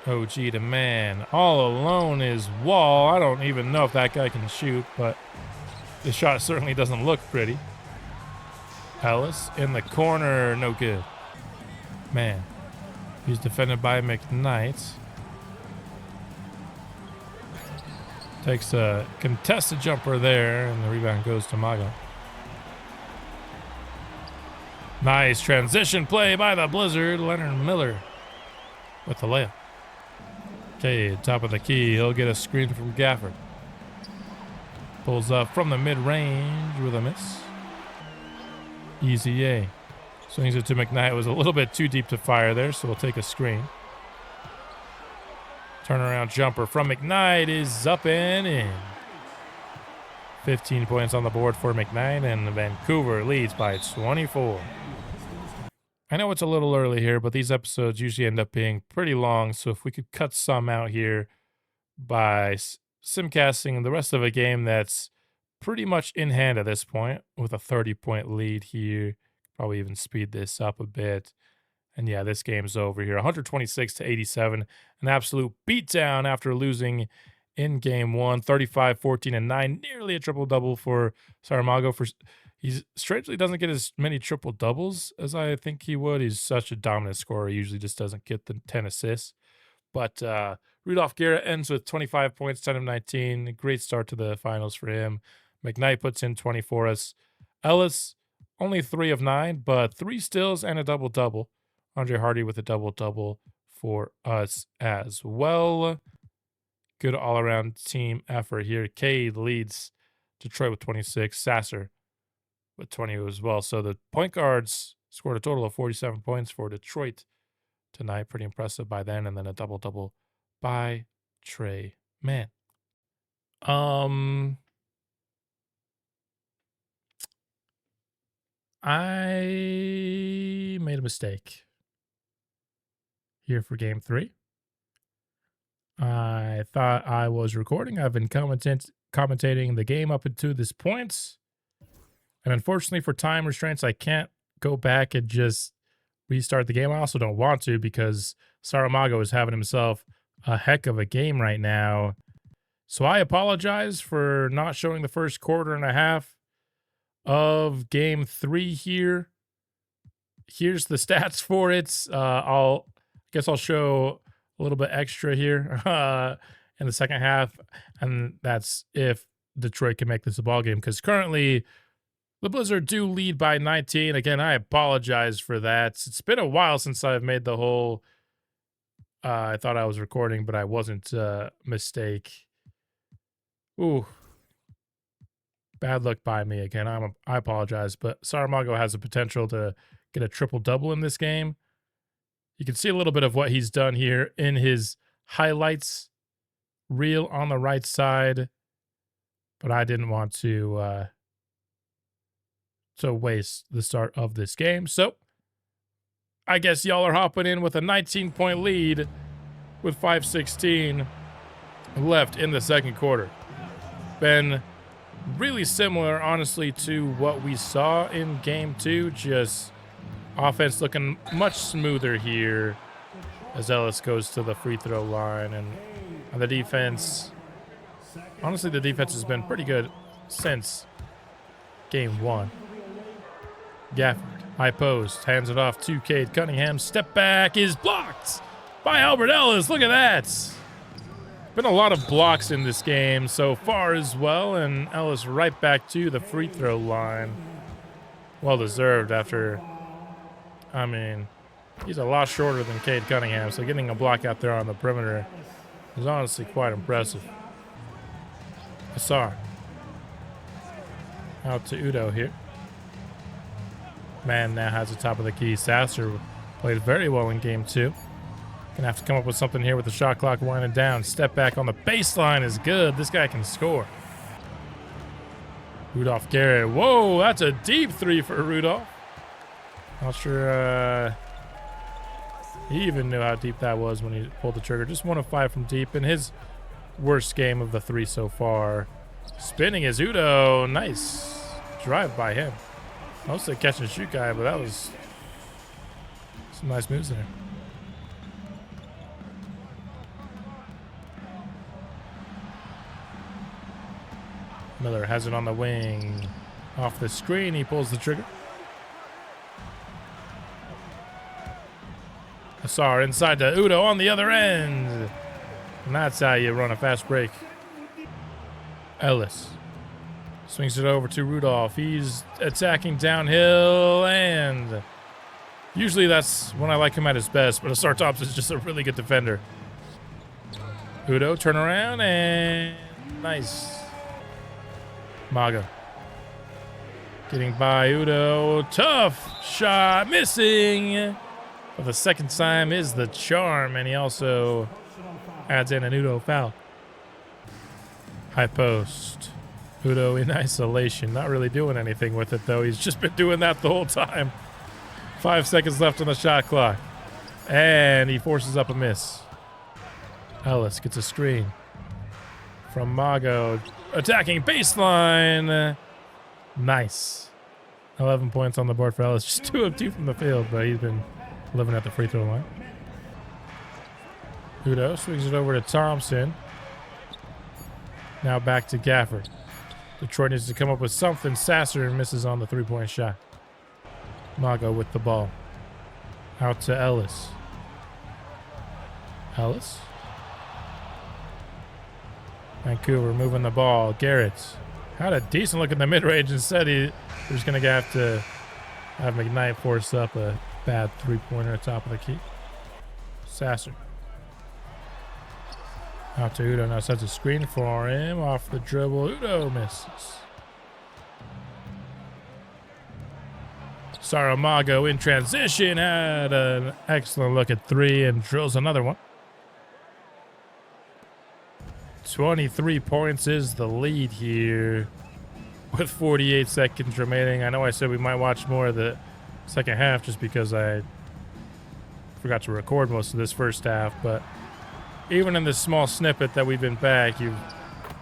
OG to man. All alone is Wall. I don't even know if that guy can shoot, but the shot certainly doesn't look pretty. Ellis in the corner, no good. Man, he's defended by McKnight. Takes a contested jumper there, and the rebound goes to Mago. Nice transition play by the Blizzard. Leonard Miller with the layup. Okay, top of the key. He'll get a screen from Gafford. Pulls up from the mid-range with a miss. Easy A. Swings it to McKnight. It was a little bit too deep to fire there, so we'll take a screen. Turnaround jumper from McKnight is up and in. 15 points on the board for McKnight, and Vancouver leads by 24. I know it's a little early here, but these episodes usually end up being pretty long, so if we could cut some out here by simcasting the rest of a game that's pretty much in hand at this point with a 30-point lead here. Probably even speed this up a bit. And yeah, this game's over here. 126-87. An absolute beatdown after losing in game 1. 35, 14, and 9. Nearly a triple-double for Saramago. He strangely doesn't get as many triple-doubles as I think he would. He's such a dominant scorer. He usually just doesn't get the 10 assists. But Rudolph Garrett ends with 25 points, 10 of 19. A great start to the finals for him. McKnight puts in 20 for us. Ellis, only 3 of 9, but 3 steals and a double-double. Andre Hardy with a double-double for us as well. Good all-around team effort here. Cade leads Detroit with 26. Sasser with 20 as well. So the point guards scored a total of 47 points for Detroit tonight. Pretty impressive by then. And then a double-double by Trey Mann. I made a mistake here for game 3. I thought I was recording. I've been commentating the game up until this point. And unfortunately for time restraints, I can't go back and just restart the game. I also don't want to because Saramago is having himself a heck of a game right now. So I apologize for not showing the first quarter and a half of game 3 here. Here's the stats for it. I guess I'll show a little bit extra here in the second half, and that's if Detroit can make this a ball game, because currently the Blizzard do lead by 19. Again, I apologize for that. It's been a while since I've made the whole I thought I was recording, but I wasn't mistake. Ooh. Bad luck by me again. I apologize, but Saramago has the potential to get a triple-double in this game. You can see a little bit of what he's done here in his highlights reel on the right side, but I didn't want to waste the start of this game. So I guess y'all are hopping in with a 19-point lead with 5:16 left in the second quarter. been really similar, honestly, to what we saw in game 2. Just offense looking much smoother here as Ellis goes to the free throw line. And on the defense, honestly, the defense has been pretty good since game 1. Gafford, high post, hands it off to Cade Cunningham. Step back is blocked by Albert Ellis. Look at that. Been a lot of blocks in this game so far as well, and Ellis right back to the free throw line. Well deserved after, I mean, he's a lot shorter than Cade Cunningham, so getting a block out there on the perimeter is honestly quite impressive. Assar. Out to Udo here. Man now has the top of the key. Sasser played very well in game 2. Gonna have to come up with something here with the shot clock winding down. Step back on the baseline is good. This guy can score. Rudolph Garrett. Whoa, that's a deep 3 for Rudolph. Not sure he even knew how deep that was when he pulled the trigger. Just 1 of 5 from deep in his worst game of the 3 so far. Spinning is Udo. Nice drive by him. Mostly catch and shoot guy, but that was some nice moves there. Miller has it on the wing. Off the screen, he pulls the trigger. Assar inside to Udo on the other end. And that's how you run a fast break. Ellis swings it over to Rudolph. He's attacking downhill, and usually that's when I like him at his best, but Assar Thompson is just a really good defender. Udo, turn around, and nice. Mago getting by Udo. Tough shot, missing. For the second time is the charm, and he also adds in an Udo foul. High post. Udo in isolation. Not really doing anything with it, though. He's just been doing that the whole time. 5 seconds left on the shot clock. And he forces up a miss. Ellis gets a screen from Mago. Attacking baseline. Nice. 11 points on the board for Ellis. Just 2 of 2 from the field, but he's been living at the free throw line. Udo swings it over to Thompson. Now back to Gafford. Detroit needs to come up with something. Sasser misses on the 3-point shot. Mago with the ball. Out to Ellis. Ellis. Vancouver moving the ball. Garrett had a decent look in the mid-range and said he was going to have to have McKnight force up a bad 3-pointer at top of the key. Sasser. Out to Udo. Now sets a screen for him. Off the dribble. Udo misses. Saramago in transition. Had an excellent look at 3 and drills another one. 23 points is the lead here with 48 seconds remaining. I know I said we might watch more of the second half just because I forgot to record most of this first half, but even in this small snippet that we've been back, you've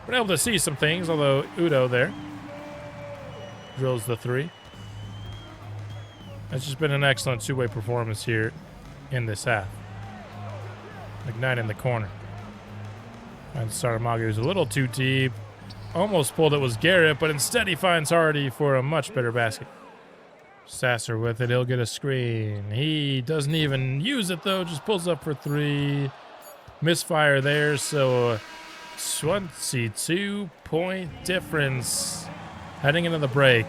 been able to see some things, although Udo there drills the 3. It's just been an excellent 2-way performance here in this half. McKnight in the corner. And Saramago is a little too deep. Almost pulled it was Garrett, but instead he finds Hardy for a much better basket. Sasser with it. He'll get a screen. He doesn't even use it, though. Just pulls up for 3. Misfire there, so 22-point difference heading into the break.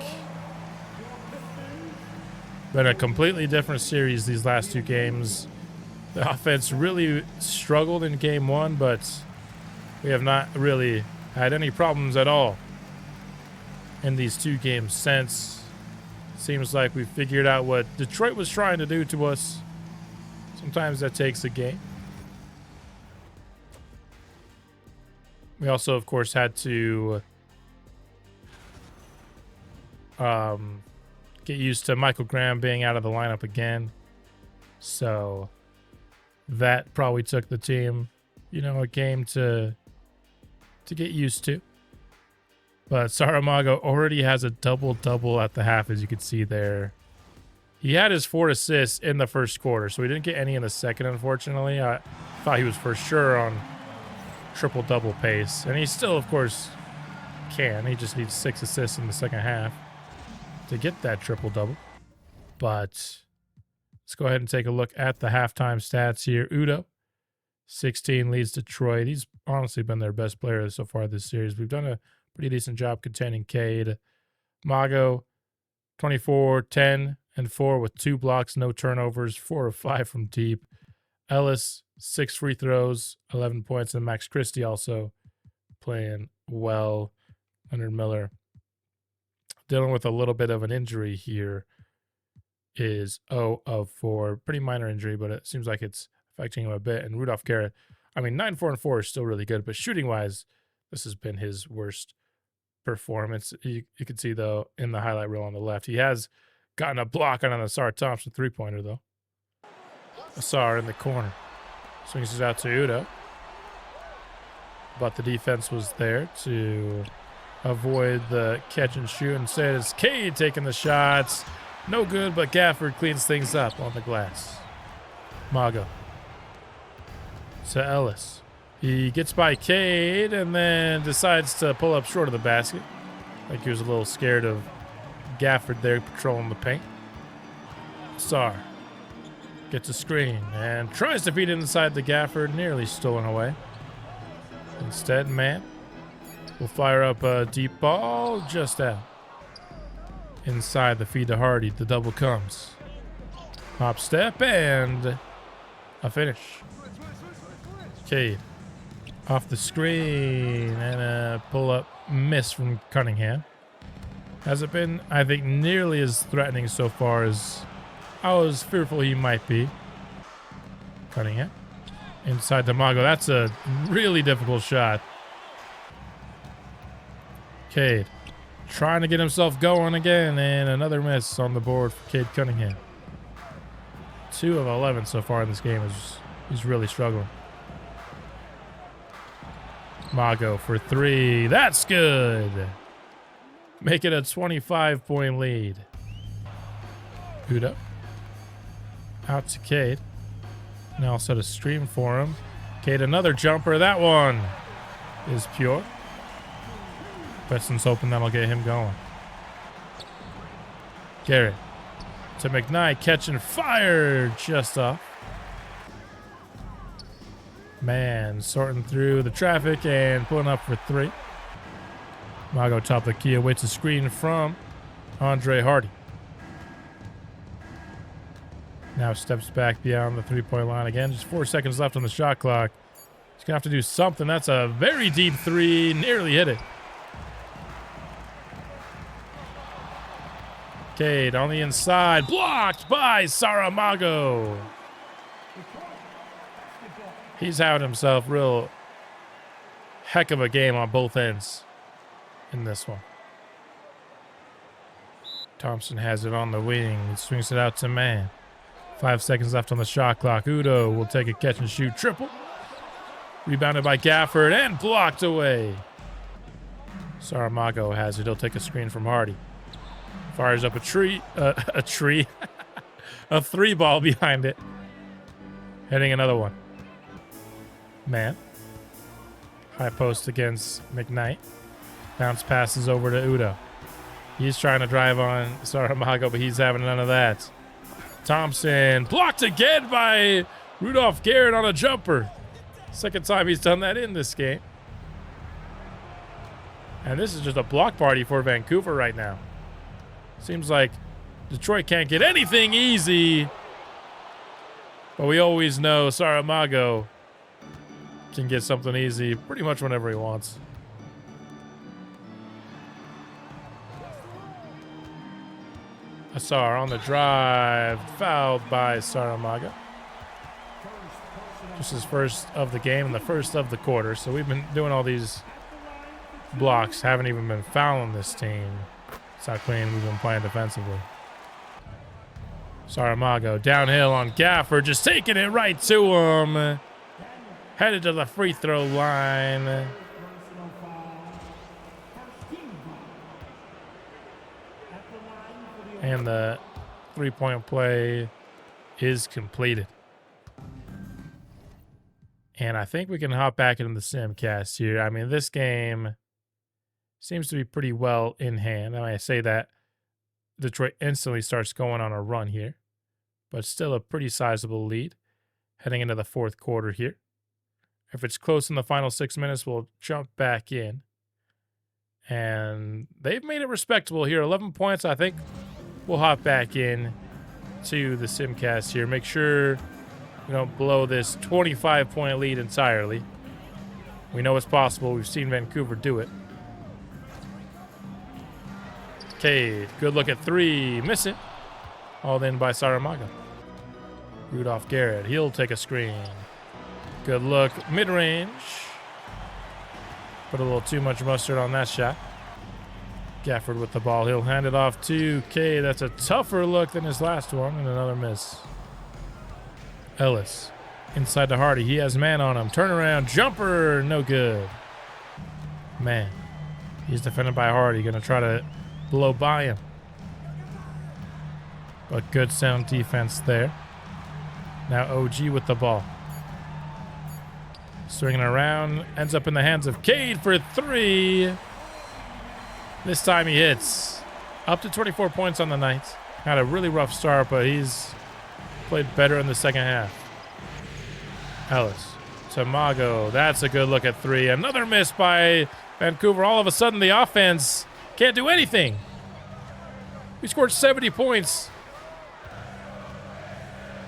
Been a completely different series these last 2 games. The offense really struggled in game 1, but we have not really had any problems at all in these 2 games since. Seems like we figured out what Detroit was trying to do to us. Sometimes that takes a game. We also, of course, had to get used to Michael Graham being out of the lineup again. So that probably took the team, a game to get used to. But Saramago already has a double-double at the half, as you can see there. He had his 4 assists in the first quarter, so he didn't get any in the second, unfortunately. I thought he was for sure on triple-double pace. And he still, of course, can. He just needs 6 assists in the second half to get that triple-double. But let's go ahead and take a look at the halftime stats here. Udo, 16, leads Detroit. He's honestly been their best player so far this series. We've done a pretty decent job containing Cade. Mago, 24, 10, and 4 with 2 blocks, no turnovers, 4 of 5 from deep. Ellis, 6 free throws, 11 points, and Max Christie also playing well. Leonard Miller, dealing with a little bit of an injury here, is 0 of 4. Pretty minor injury, but it seems like it's affecting him a bit. And Rudolph Garrett, I mean, 9, 4, and 4 is still really good, but shooting-wise, this has been his worst performance. You can see, though, in the highlight reel on the left, he has gotten a block on an Asar Thompson three-pointer, though. Asar in the corner. Swings it out to Udo. But the defense was there to avoid the catch and shoot. Instead, it's Cade taking the shots. No good, but Gafford cleans things up on the glass. Mago to Ellis. He gets by Cade and then decides to pull up short of the basket. Like he was a little scared of Gafford there patrolling the paint. Sar gets a screen and tries to beat it inside the Gafford, nearly stolen away. Instead, man will fire up a deep ball just out. Inside the feed to Hardy, the double comes. Hop step and a finish. Cade off the screen and a pull-up miss from Cunningham. Hasn't been, I think, nearly as threatening so far as I was fearful he might be. Cunningham inside to Mago. That's a really difficult shot. Cade trying to get himself going again, and another miss on the board for Cade Cunningham. 2 of 11 so far in this game. He's really struggling. Mago for 3. That's good. Make it a 25-point lead. Udo out to Cade. Now set a stream for him. Cade, another jumper. That one is pure. Preston's hoping that'll get him going. Garrett to McKnight. Catch and fire just off. Man sorting through the traffic and pulling up for 3. Mago top of the key, awaits a screen from Andre Hardy. Now steps back beyond the 3-point line again. Just 4 seconds left on the shot clock. He's going to have to do something. That's a very deep 3. Nearly hit it. Cade on the inside. Blocked by Saramago. He's having himself real heck of a game on both ends in this one. Thompson has it on the wing. He swings it out to man. 5 seconds left on the shot clock. Udo will take a catch and shoot triple. Rebounded by Gafford and blocked away. Saramago has it. He'll take a screen from Hardy. Fires up a 3 ball behind it. Hitting another one. Man. High post against McKnight. Bounce passes over to Udo. He's trying to drive on Saramago, but he's having none of that. Thompson blocked again by Rudolph Garrett on a jumper. Second time he's done that in this game. And this is just a block party for Vancouver right now. Seems like Detroit can't get anything easy. But we always know Saramago can get something easy pretty much whenever he wants. Asar on the drive, fouled by Saramago. Just his first of the game and the first of the quarter. So we've been doing all these blocks, haven't even been fouling this team. It's how clean we've been playing defensively. Saramago downhill on Gafford, just taking it right to him. Headed to the free throw line. And the three-point play is completed. And I think we can hop back into the Simcast here. I mean, this game seems to be pretty well in hand. I say that Detroit instantly starts going on a run here, but still a pretty sizable lead heading into the fourth quarter here. If it's close in the final 6 minutes, we'll jump back in. And they've made it respectable here. 11 points, I think we'll hop back in to the Simcast here. Make sure we don't blow this 25-point lead entirely. We know it's possible. We've seen Vancouver do it. Cade, good look at three. Miss it. Hauled in by Saramago. Rudolph Garrett, he'll take a screen. Good look, mid-range. Put a little too much mustard on that shot. Gafford with the ball. He'll hand it off to Cade. That's a tougher look than his last one, and another miss. Ellis inside to Hardy. He has man on him. Turnaround jumper, no good. Man, he's defended by Hardy. Going to try to blow by him. But good sound defense there. Now OG with the ball. Swinging around. Ends up in the hands of Cade for three. This time he hits. Up to 24 points on the night. Had a really rough start, but he's played better in the second half. Ellis. Tamago. That's a good look at three. Another miss by Vancouver. All of a sudden the offense can't do anything. We scored 70 points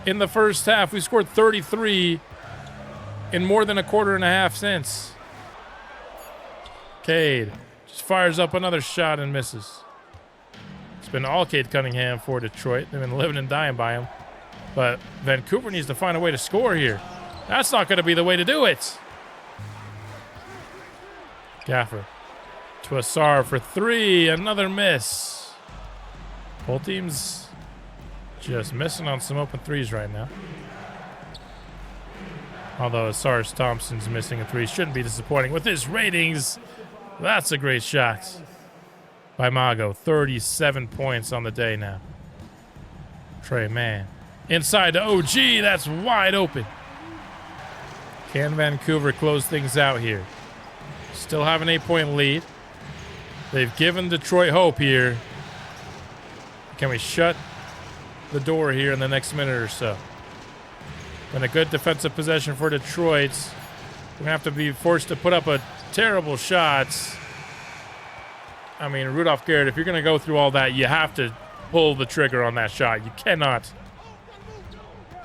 in the first half. We scored 33 in more than a quarter and a half since. Cade just fires up another shot and misses. It's been all Cade Cunningham for Detroit. They've been living and dying by him. But Vancouver needs to find a way to score here. That's not going to be the way to do it. Gaffer to Assar for three. Another miss. Both teams just missing on some open threes right now. Although Assar Thompson's missing a three. Shouldn't be disappointing. With his ratings, that's a great shot by Mago. 37 points on the day now. Trey Mann. Inside to OG. That's wide open. Can Vancouver close things out here? Still have an 8-point lead. They've given Detroit hope here. Can we shut the door here in the next minute or so? Been a good defensive possession for Detroit. We're going to have to be forced to put up a terrible shot. I mean, Rudolph Garrett, if you're going to go through all that, you have to pull the trigger on that shot. You cannot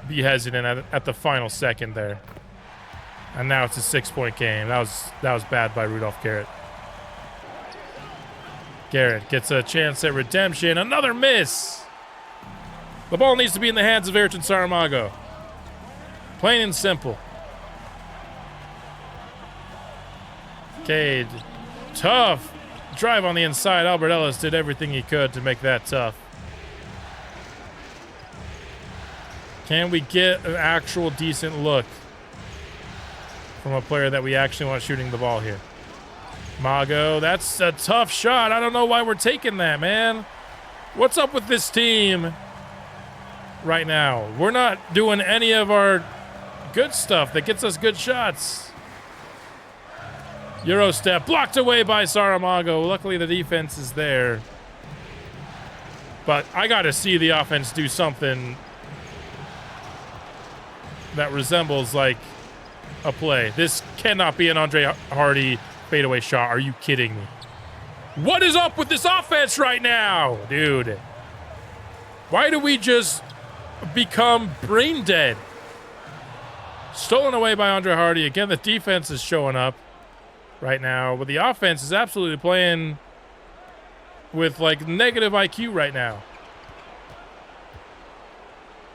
be hesitant at the final second there. And now it's a 6-point game. That was bad by Rudolph Garrett. Garrett gets a chance at redemption. Another miss. The ball needs to be in the hands of Ayrton Saramago. Plain and simple. Cade. Tough drive on the inside. Albert Ellis did everything he could to make that tough. Can we get an actual decent look from a player that we actually want shooting the ball here? Mago, that's a tough shot. I don't know why we're taking that, man. What's up with this team right now? We're not doing any of our good stuff that gets us good shots. Euro step blocked away by Saramago. Luckily the defense is there. But I got to see the offense do something that resembles like a play. This cannot be an Andre Hardy fadeaway shot. Are you kidding me? What is up with this offense right now, dude? Why do we just become brain dead? Stolen away by Andre Hardy. Again, the defense is showing up right now, but the offense is absolutely playing with like negative IQ right now.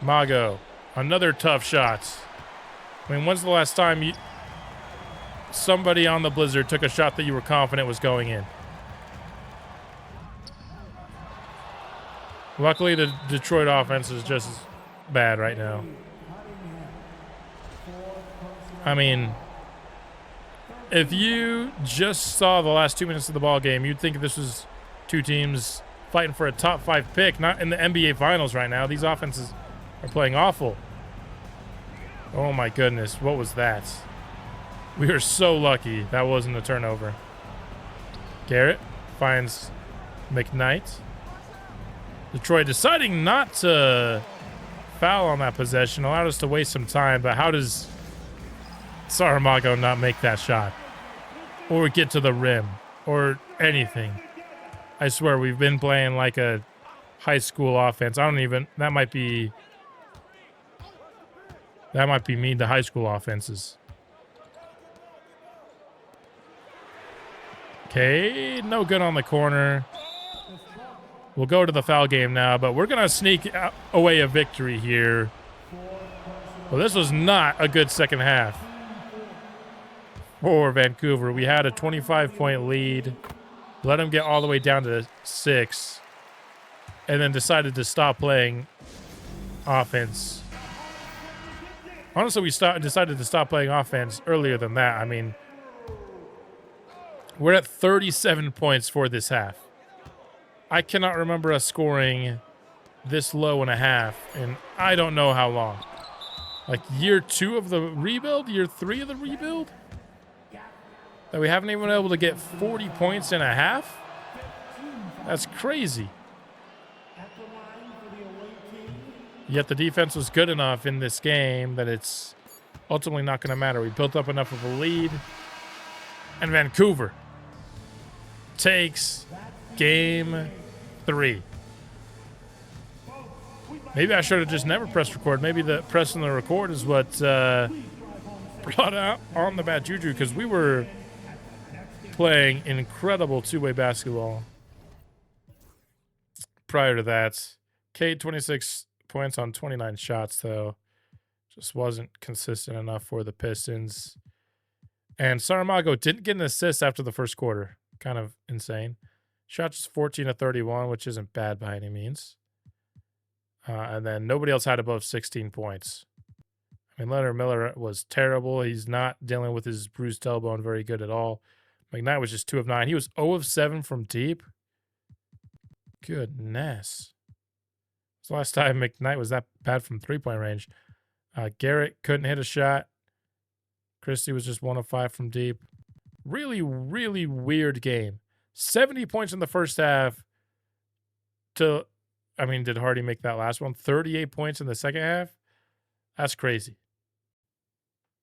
Mago, another tough shot. I mean, when's the last time somebody on the Blizzard took a shot that you were confident was going in? Luckily, the Detroit offense is just as bad right now. I mean, if you just saw the last 2 minutes of the ball game, you'd think this was two teams fighting for a top 5 pick, not in the NBA Finals right now. These offenses are playing awful. Oh my goodness, what was that? We are so lucky that wasn't a turnover. Garrett finds McKnight. Detroit deciding not to foul on that possession allowed us to waste some time, but how does Saramago not make that shot? Or get to the rim? Or anything? I swear, we've been playing like a high school offense. That might be mean to high school offenses. Okay, no good on the corner. We'll go to the foul game now, but we're going to sneak away a victory here. Well, this was not a good second half for Vancouver. We had a 25-point lead, let them get all the way down to 6, and then decided to stop playing offense. Honestly, we decided to stop playing offense earlier than that. I mean, we're at 37 points for this half. I cannot remember us scoring this low in a half, and I don't know how long. Like year 2 of the rebuild? Year 3 of the rebuild? That we haven't even been able to get 40 points in a half? That's crazy. Yet the defense was good enough in this game that it's ultimately not going to matter. We built up enough of a lead. And Vancouver takes game 3. Maybe I should have just never pressed record. Maybe the pressing the record is what brought out on the bad juju, because we were playing incredible two-way basketball prior to that. Cade, 26 points on 29 shots, though. Just wasn't consistent enough for the Pistons. And Saramago didn't get an assist after the first quarter. Kind of insane. Shot just 14 of 31, which isn't bad by any means. And then nobody else had above 16 points. I mean, Leonard Miller was terrible. He's not dealing with his bruised tailbone very good at all. McKnight was just 2 of 9. He was 0 of 7 from deep. Goodness. It's the last time McKnight was that bad from three-point range. Garrett couldn't hit a shot. Christie was just 1 of 5 from deep. Really, really weird game. 70 points in the first half did Hardy make that last one? 38 points in the second half? That's crazy.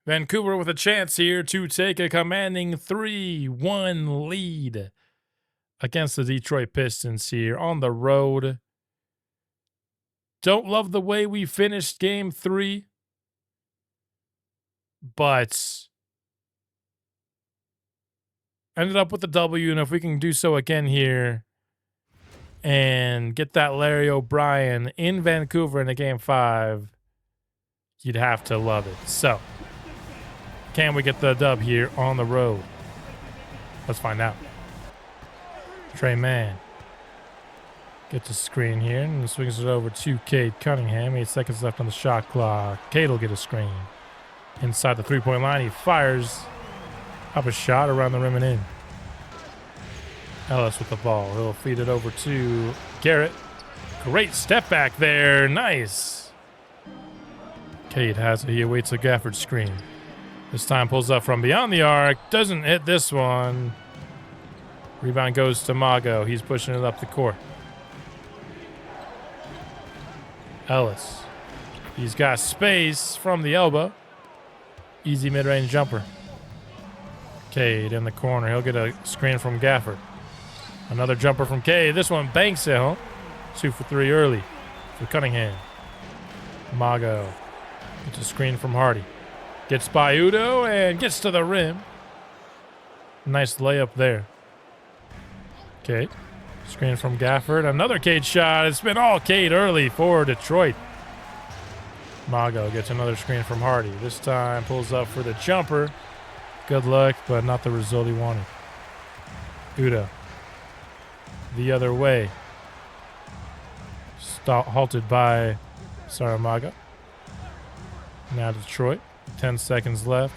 Vancouver with a chance here to take a commanding 3-1 lead against the Detroit Pistons here on the road. Don't love the way we finished game 3, but ended up with the W, and if we can do so again here and get that Larry O'Brien in Vancouver in a game 5, you'd have to love it. So, can we get the dub here on the road? Let's find out. Trey Mann gets a screen here and swings it over to Cade Cunningham. 8 seconds left on the shot clock. Cade will get a screen. Inside the three-point line, he fires up a shot around the rim and in. Ellis with the ball. He'll feed it over to Garrett. Great step back there. Nice. Cade has it. He awaits a Gafford screen. This time pulls up from beyond the arc. Doesn't hit this one. Rebound goes to Mago. He's pushing it up the court. Ellis. He's got space from the elbow. Easy mid-range jumper. Cade in the corner. He'll get a screen from Gafford. Another jumper from Cade. This one banks it home. 2 for 3 early for Cunningham. Mago gets a screen from Hardy. Gets by Udo and gets to the rim. Nice layup there. Cade. Screen from Gafford. Another Cade shot. It's been all Cade early for Detroit. Mago gets another screen from Hardy. This time pulls up for the jumper. Good luck, but not the result he wanted. Udo. The other way. Halted by Saramago. Now Detroit. 10 seconds left.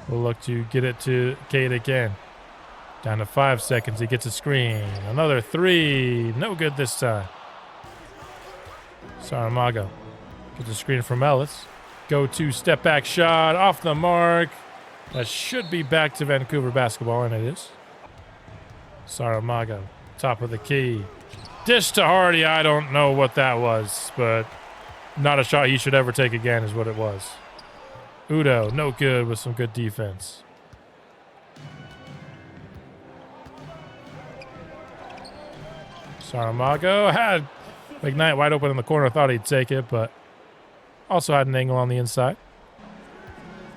We'll look to get it to Cade again. Down to 5 seconds. He gets a screen. Another 3. No good this time. Saramago gets a screen from Ellis. Go-to step-back shot off the mark. That should be back to Vancouver basketball, and it is. Saramago, top of the key. Dish to Hardy. I don't know what that was, but not a shot he should ever take again is what it was. Udo, no good with some good defense. Saramago had McKnight wide open in the corner. Thought he'd take it, but also had an angle on the inside.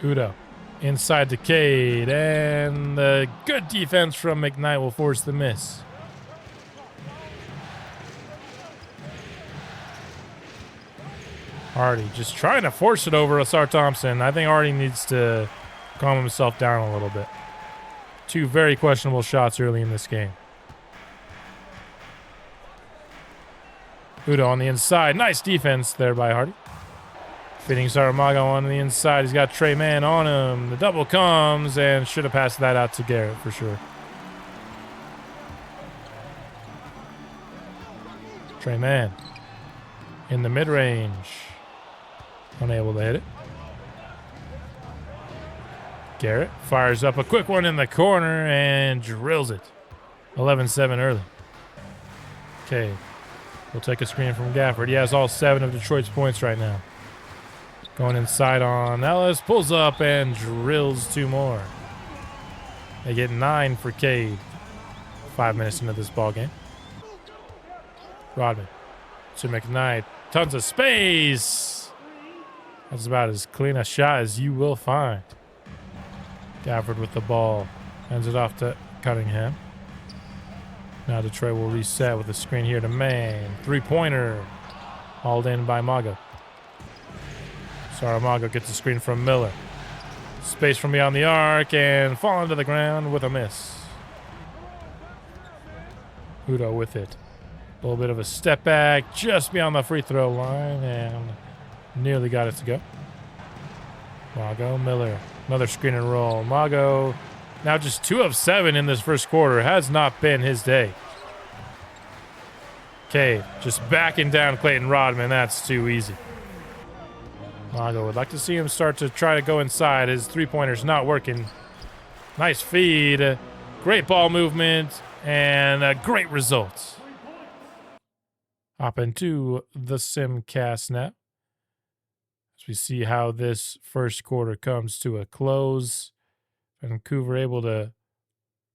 Udo inside to Cade, and the good defense from McKnight will force the miss. Hardy just trying to force it over Asar Thompson. I think Hardy needs to calm himself down a little bit. 2 very questionable shots early in this game. Udo on the inside. Nice defense there by Hardy. Fitting Saramago on the inside. He's got Trey Mann on him. The double comes and should have passed that out to Garrett for sure. Trey Mann in the mid-range. Unable to hit it. Garrett fires up a quick one in the corner and drills it. 11-7 early. Okay. We'll take a screen from Gafford. He has all 7 of Detroit's points right now. Going inside on Ellis. Pulls up and drills 2 more. They get 9 for Cade. 5 minutes into this ball game. Rodman to McKnight. Tons of space. That's about as clean a shot as you will find. Gafford with the ball. Hands it off to Cunningham. Now Detroit will reset with a screen here to Mann. 3-pointer. Hauled in by Mago. Saramago gets a screen from Miller. Space from beyond the arc and falling to the ground with a miss. Udo with it. A little bit of a step back just beyond the free throw line and nearly got it to go. Mago, Miller. Another screen and roll. Mago now just 2 of 7 in this first quarter. Has not been his day. Cade just backing down Clayton Rodman. That's too easy. Mago would like to see him start to try to go inside. His 3-pointer's not working. Nice feed. Great ball movement. And a great result. Hop into the Simcast now. As we see how this first quarter comes to a close. Vancouver able to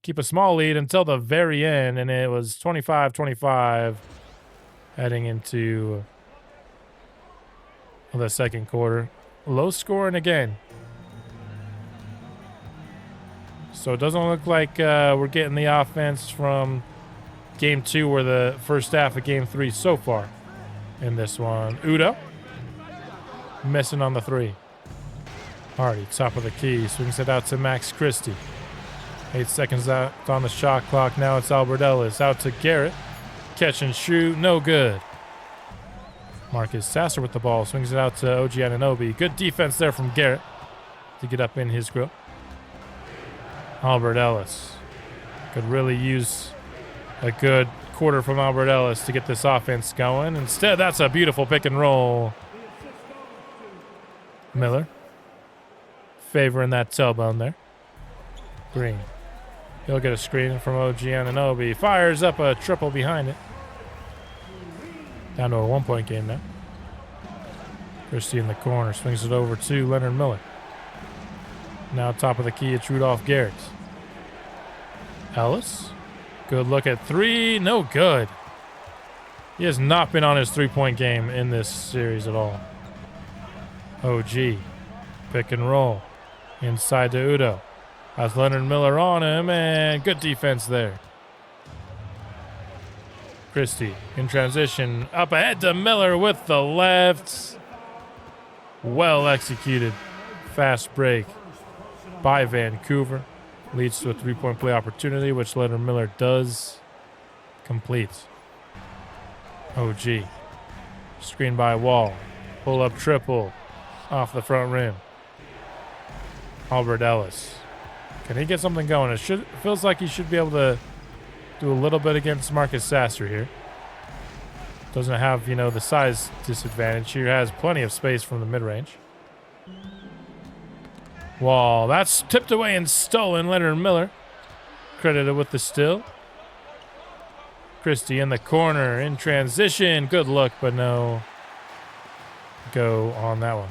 keep a small lead until the very end, and it was 25-25 heading into the second quarter. Low scoring again. So it doesn't look like we're getting the offense from Game 2 or the first half of Game 3 so far in this one. Udo missing on the 3. Hardy, top of the key, swings it out to Max Christie. 8 seconds out on the shot clock. Now it's Albert Ellis out to Garrett. Catch and shoot, no good. Marcus Sasser with the ball, swings it out to OG Anunoby. Good defense there from Garrett to get up in his grill. Albert Ellis could really use a good quarter from Albert Ellis to get this offense going. Instead, that's a beautiful pick and roll. Miller favoring that tailbone there. Green. He'll get a screen from OG Anunoby. Fires up a triple behind it. Down to a 1-point game now. Christie in the corner. Swings it over to Leonard Miller. Now top of the key, it's Rudolph Garrett. Ellis. Good look at 3. No good. He has not been on his 3-point game in this series at all. OG. Pick and roll. Inside to Udo. Has Leonard Miller on him, and good defense there. Christie in transition. Up ahead to Miller with the left. Well executed. Fast break by Vancouver. Leads to a 3-point play opportunity, which Leonard Miller does complete. OG. Screen by Wall. Pull up triple. Off the front rim. Albert Ellis. Can he get something going? It feels like he should be able to do a little bit against Marcus Sasser here. Doesn't have, you know, the size disadvantage. He has plenty of space from the mid-range. Wall, that's tipped away and stolen. Leonard Miller credited with the steal. Christie in the corner, in transition. Good look, but no go on that one.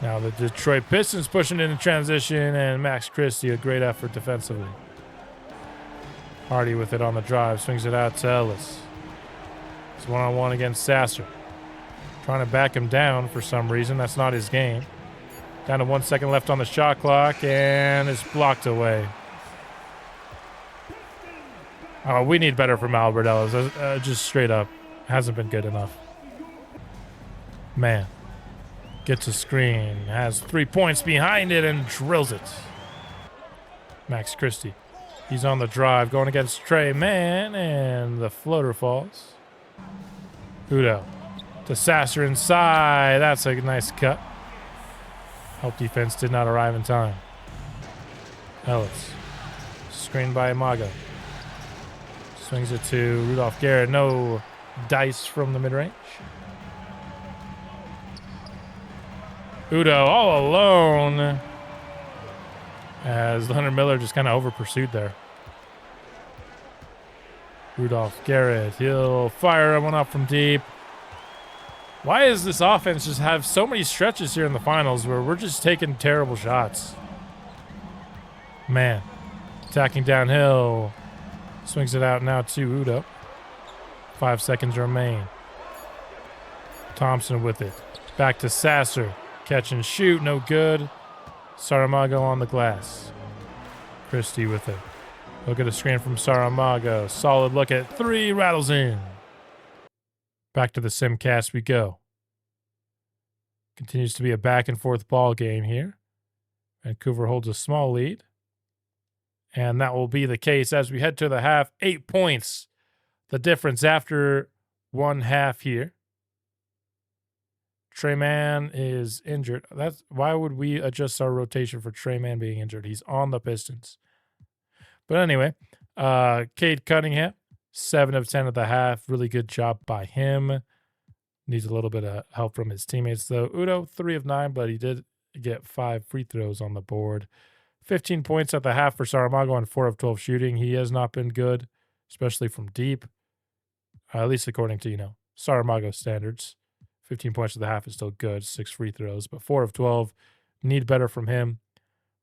Now the Detroit Pistons pushing into transition, and Max Christie, a great effort defensively. Hardy with it on the drive, swings it out to Ellis. It's one-on-one against Sasser. Trying to back him down for some reason. That's not his game. Down to 1 second left on the shot clock, and it's blocked away. Oh, we need better from Albert Ellis. Just straight up. Hasn't been good enough. Man. Gets a screen. Has 3 points behind it and drills it. Max Christie. He's on the drive going against Trey Mann, and the floater falls. Udo to Sasser inside. That's a nice cut. Help defense did not arrive in time. Ellis. Screened by Imago. Swings it to Rudolph Garrett. No dice from the mid-range. Udo all alone. As Leonard Miller just kind of over-pursued there. Rudolph Garrett. He'll fire one up from deep. Why does this offense just have so many stretches here in the finals where we're just taking terrible shots? Man. Attacking downhill. Swings it out now to Udo. 5 seconds remain. Thompson with it. Back to Sasser. Catch and shoot. No good. Saramago on the glass. Christie with it. Look at a screen from Saramago. Solid look at three. Rattles in. Back to the Simcast we go. Continues to be a back and forth ball game here. Vancouver holds a small lead. And that will be the case as we head to the half. 8 points. The difference after 1 half here. Trey Mann is injured. Why would we adjust our rotation for Trey Mann being injured? He's on the Pistons. But anyway, Cade Cunningham, 7 of 10 at the half. Really good job by him. Needs a little bit of help from his teammates, though. Udo, 3 of 9, but he did get 5 free throws on the board. 15 points at the half for Saramago on 4 of 12 shooting. He has not been good, especially from deep, at least according to, Saramago standards. 15 points at the half is still good, 6 free throws, but 4 of 12, need better from him.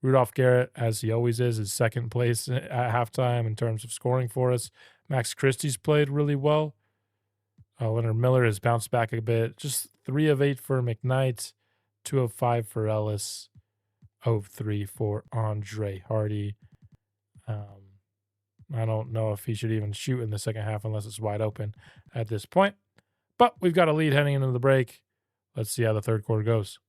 Rudolph Garrett, as he always is second place at halftime in terms of scoring for us. Max Christie's played really well. Leonard Miller has bounced back a bit. Just 3 of 8 for McKnight, 2 of 5 for Ellis, 0 of 3 for Andre Hardy. I don't know if he should even shoot in the second half unless it's wide open at this point. But we've got a lead heading into the break. Let's see how the third quarter goes.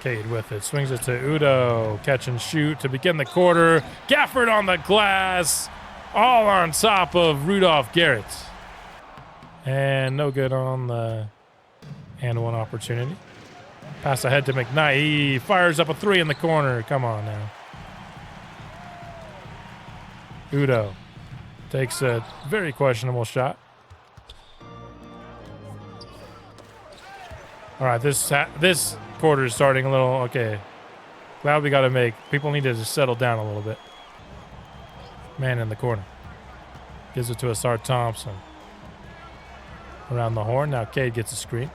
Cade with it. Swings it to Udo. Catch and shoot to begin the quarter. Gafford on the glass. All on top of Rudolph Garrett. And no good on the and one opportunity. Pass ahead to McKnight. He fires up a 3 in the corner. Come on now. Udo takes a very questionable shot. All right, this quarter is starting a little, okay. Glad we got to make, people need to just settle down a little bit. Man in the corner. Gives it to Asar Thompson. Around the horn, now Cade gets a screen.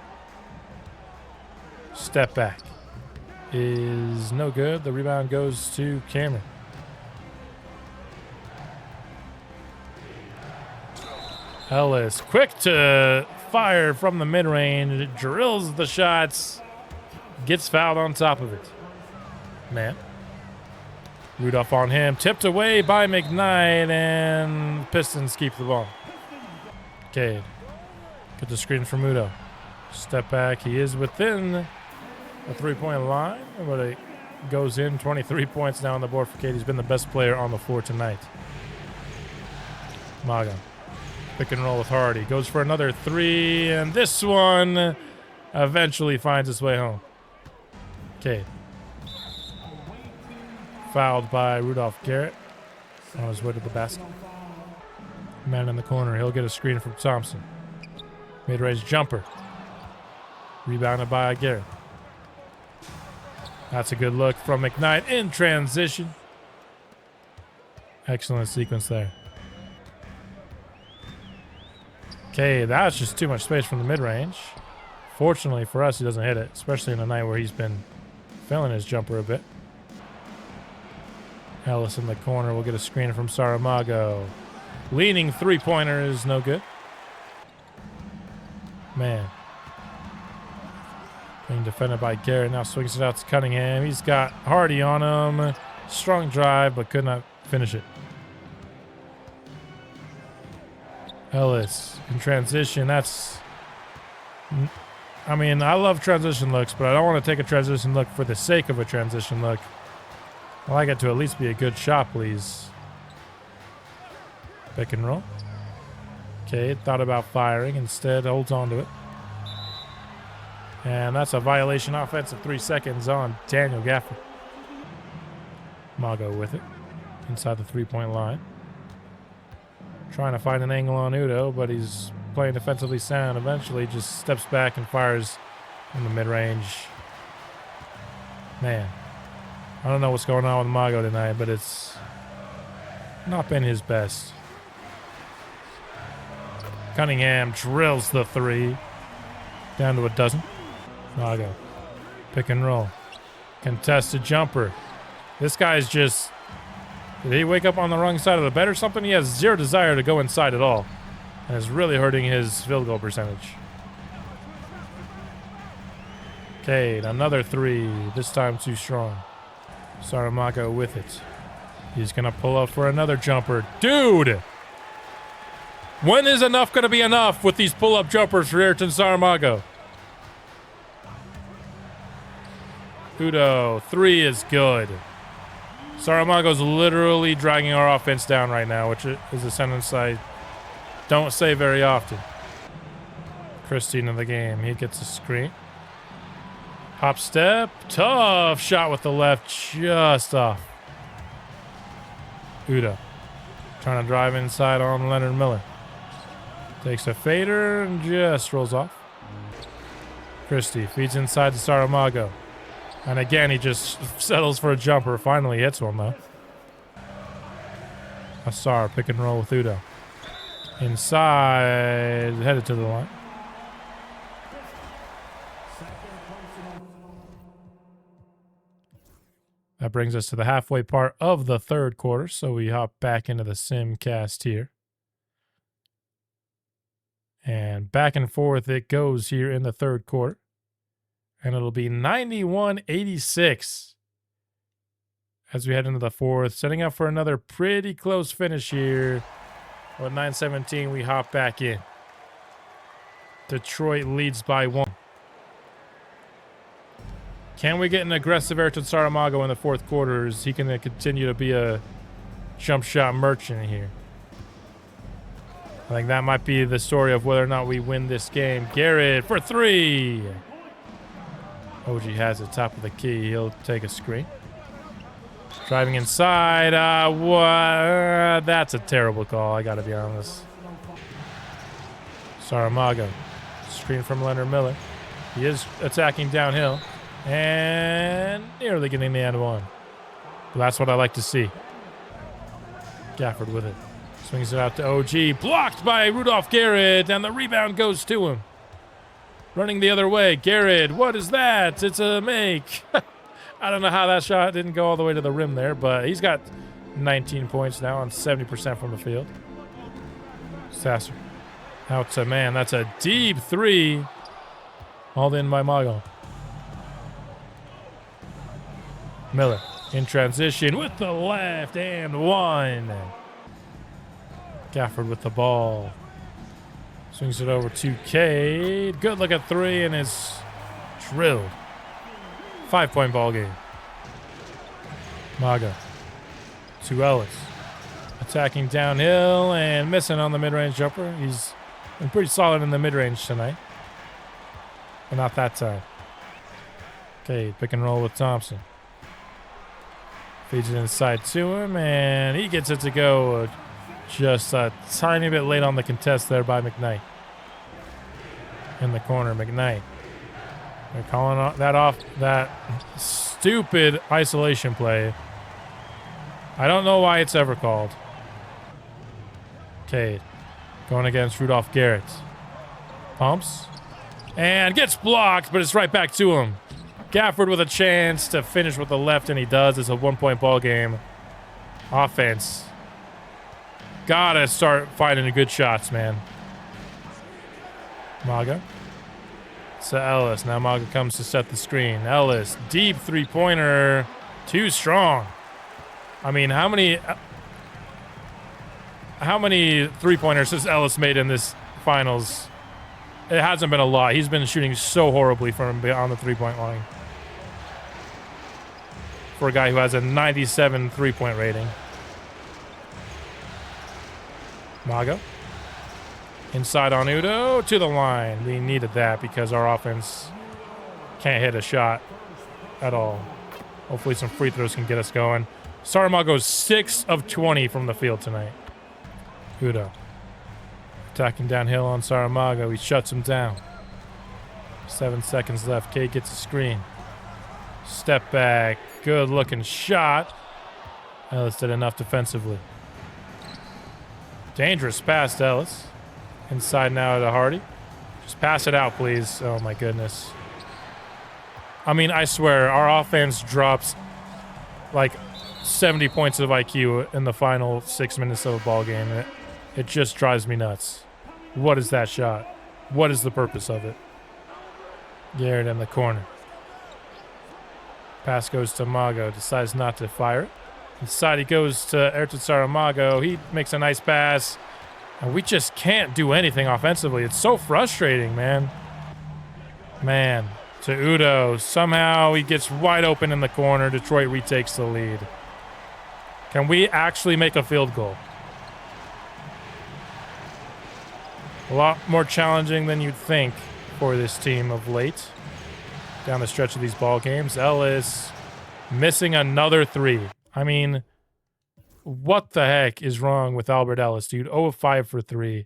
Step back. Is no good. The rebound goes to Cameron. Ellis, quick to fire from the mid-range, drills the shots, gets fouled on top of it. Man. Rudolph on him, tipped away by McKnight, and Pistons keep the ball. Cade, get the screen from Udo. Step back, he is within the three-point line, but it goes in. 23 points now on the board for Cade. He's been the best player on the floor tonight. Maga. Pick and roll with Hardy. Goes for another 3, and this one eventually finds its way home. Cade. fouled by Rudolph Garrett on his way to the basket. Man in the corner. He'll get a screen from Thompson. Mid-range jumper. Rebounded by Garrett. That's a good look from McKnight in transition. Excellent sequence there. Okay, that's just too much space from the mid-range. Fortunately for us, he doesn't hit it, especially in a night where he's been failing his jumper a bit. Ellis in the corner will get a screen from Saramago. Leaning three-pointer is no good. Man. Being defended by Garrett. Now swings it out to Cunningham. He's got Hardy on him. Strong drive, but could not finish it. Ellis in transition. That's... I mean, I love transition looks, but I don't want to take a transition look for the sake of a transition look. I like it to at least be a good shot, please. Pick and roll. Okay, thought about firing. Instead, holds on to it. And that's a violation offensive 3 seconds on Daniel Gafford. Mago with it. Inside the three-point line. Trying to find an angle on Udo, but he's playing defensively sound. Eventually just steps back and fires in the mid-range. Man. I don't know what's going on with Mago tonight, but it's not been his best. Cunningham drills the three. Down to a dozen. Mago. Pick and roll. Contested jumper. This guy's just... Did he wake up on the wrong side of the bed or something? He has zero desire to go inside at all. And it's really hurting his field goal percentage. Okay, another three. This time too strong. Saramago with it. He's going to pull up for another jumper. Dude! When is enough going to be enough with these pull-up jumpers for Ayrton Saramago? Udo, three is good. Saramago's literally dragging our offense down right now, which is a sentence I don't say very often. Christine in the game. He gets a screen. Hop step. Tough shot with the left. Just off. Udo. Trying to drive inside on Leonard Miller. Takes a fader and just rolls off. Christie feeds inside to Saramago. And again, he just settles for a jumper. Finally hits one, though. Assar, pick and roll with Udo. Inside, headed to the line. That brings us to the halfway part of the third quarter, so we hop back into the Simcast here. And back and forth it goes here in the third quarter. And it'll be 91-86 as we head into the fourth. Setting up for another pretty close finish here. With 9:17, we hop back in. Detroit leads by 1. Can we get an aggressive Ayrton Saramago in the fourth quarter? Is he going to continue to be a jump shot merchant here? I think that might be the story of whether or not we win this game. Garrett for three. OG has it, top of the key. He'll take a screen. Driving inside. That's a terrible call, I got to be honest. Saramago. Screen from Leonard Miller. He is attacking downhill. And nearly getting the end one. But that's what I like to see. Gafford with it. Swings it out to OG. Blocked by Rudolph Garrett. And the rebound goes to him. Running the other way. Garrett, what is that? It's a make. I don't know how that shot didn't go all the way to the rim there, but he's got 19 points now on 70% from the field. Sasser. Out to man. That's a deep three. Hauled in by Mago. Miller in transition with the left and one. Gafford with the ball. Swings it over to Cade. Good look at three and is drilled. 5-point ball game. Mago to Ellis. Attacking downhill and missing on the mid-range jumper. He's been pretty solid in the mid-range tonight. But not that time. Cade pick and roll with Thompson. Feeds it inside to him, and he gets it to go just a tiny bit late on the contest there by McKnight. In the corner, McKnight. They're calling that off, that stupid isolation play. I don't know why it's ever called. Cade going against Rudolph Garrett. Pumps. And gets blocked, but it's right back to him. Gafford with a chance to finish with the left, and he does. It's a 1-point ball game. Offense. Gotta start finding the good shots, man. Maga. To Ellis. Now Maga comes to set the screen. Ellis, deep three-pointer. Too strong. I mean, how many three-pointers has Ellis made in this finals? It hasn't been a lot. He's been shooting so horribly from beyond the three-point line. For a guy who has a 97 three-point rating. Maga. Inside on Udo to the line. We needed that because our offense can't hit a shot at all. Hopefully some free throws can get us going. Saramago's 6 of 20 from the field tonight. Udo. Attacking downhill on Saramago. He shuts him down. 7 seconds left. Cade gets a screen. Step back. Good looking shot. Ellis did enough defensively. Dangerous pass to Ellis. Inside now to Hardy. Just pass it out, please. Oh, my goodness. I mean, I swear, our offense drops like 70 points of IQ in the final 6 minutes of a ball game. It just drives me nuts. What is that shot? What is the purpose of it? Garrett in the corner. Pass goes to Mago. Decides not to fire it. Inside he goes to Ayrton Saramago. He makes a nice pass. And we just can't do anything offensively. It's so frustrating, man. Man. To Udo. Somehow he gets wide open in the corner. Detroit retakes the lead. Can we actually make a field goal? A lot more challenging than you'd think for this team of late. Down the stretch of these ball games. Ellis missing another three. I mean, what the heck is wrong with Albert Ellis, dude? 0 of 5 for 3.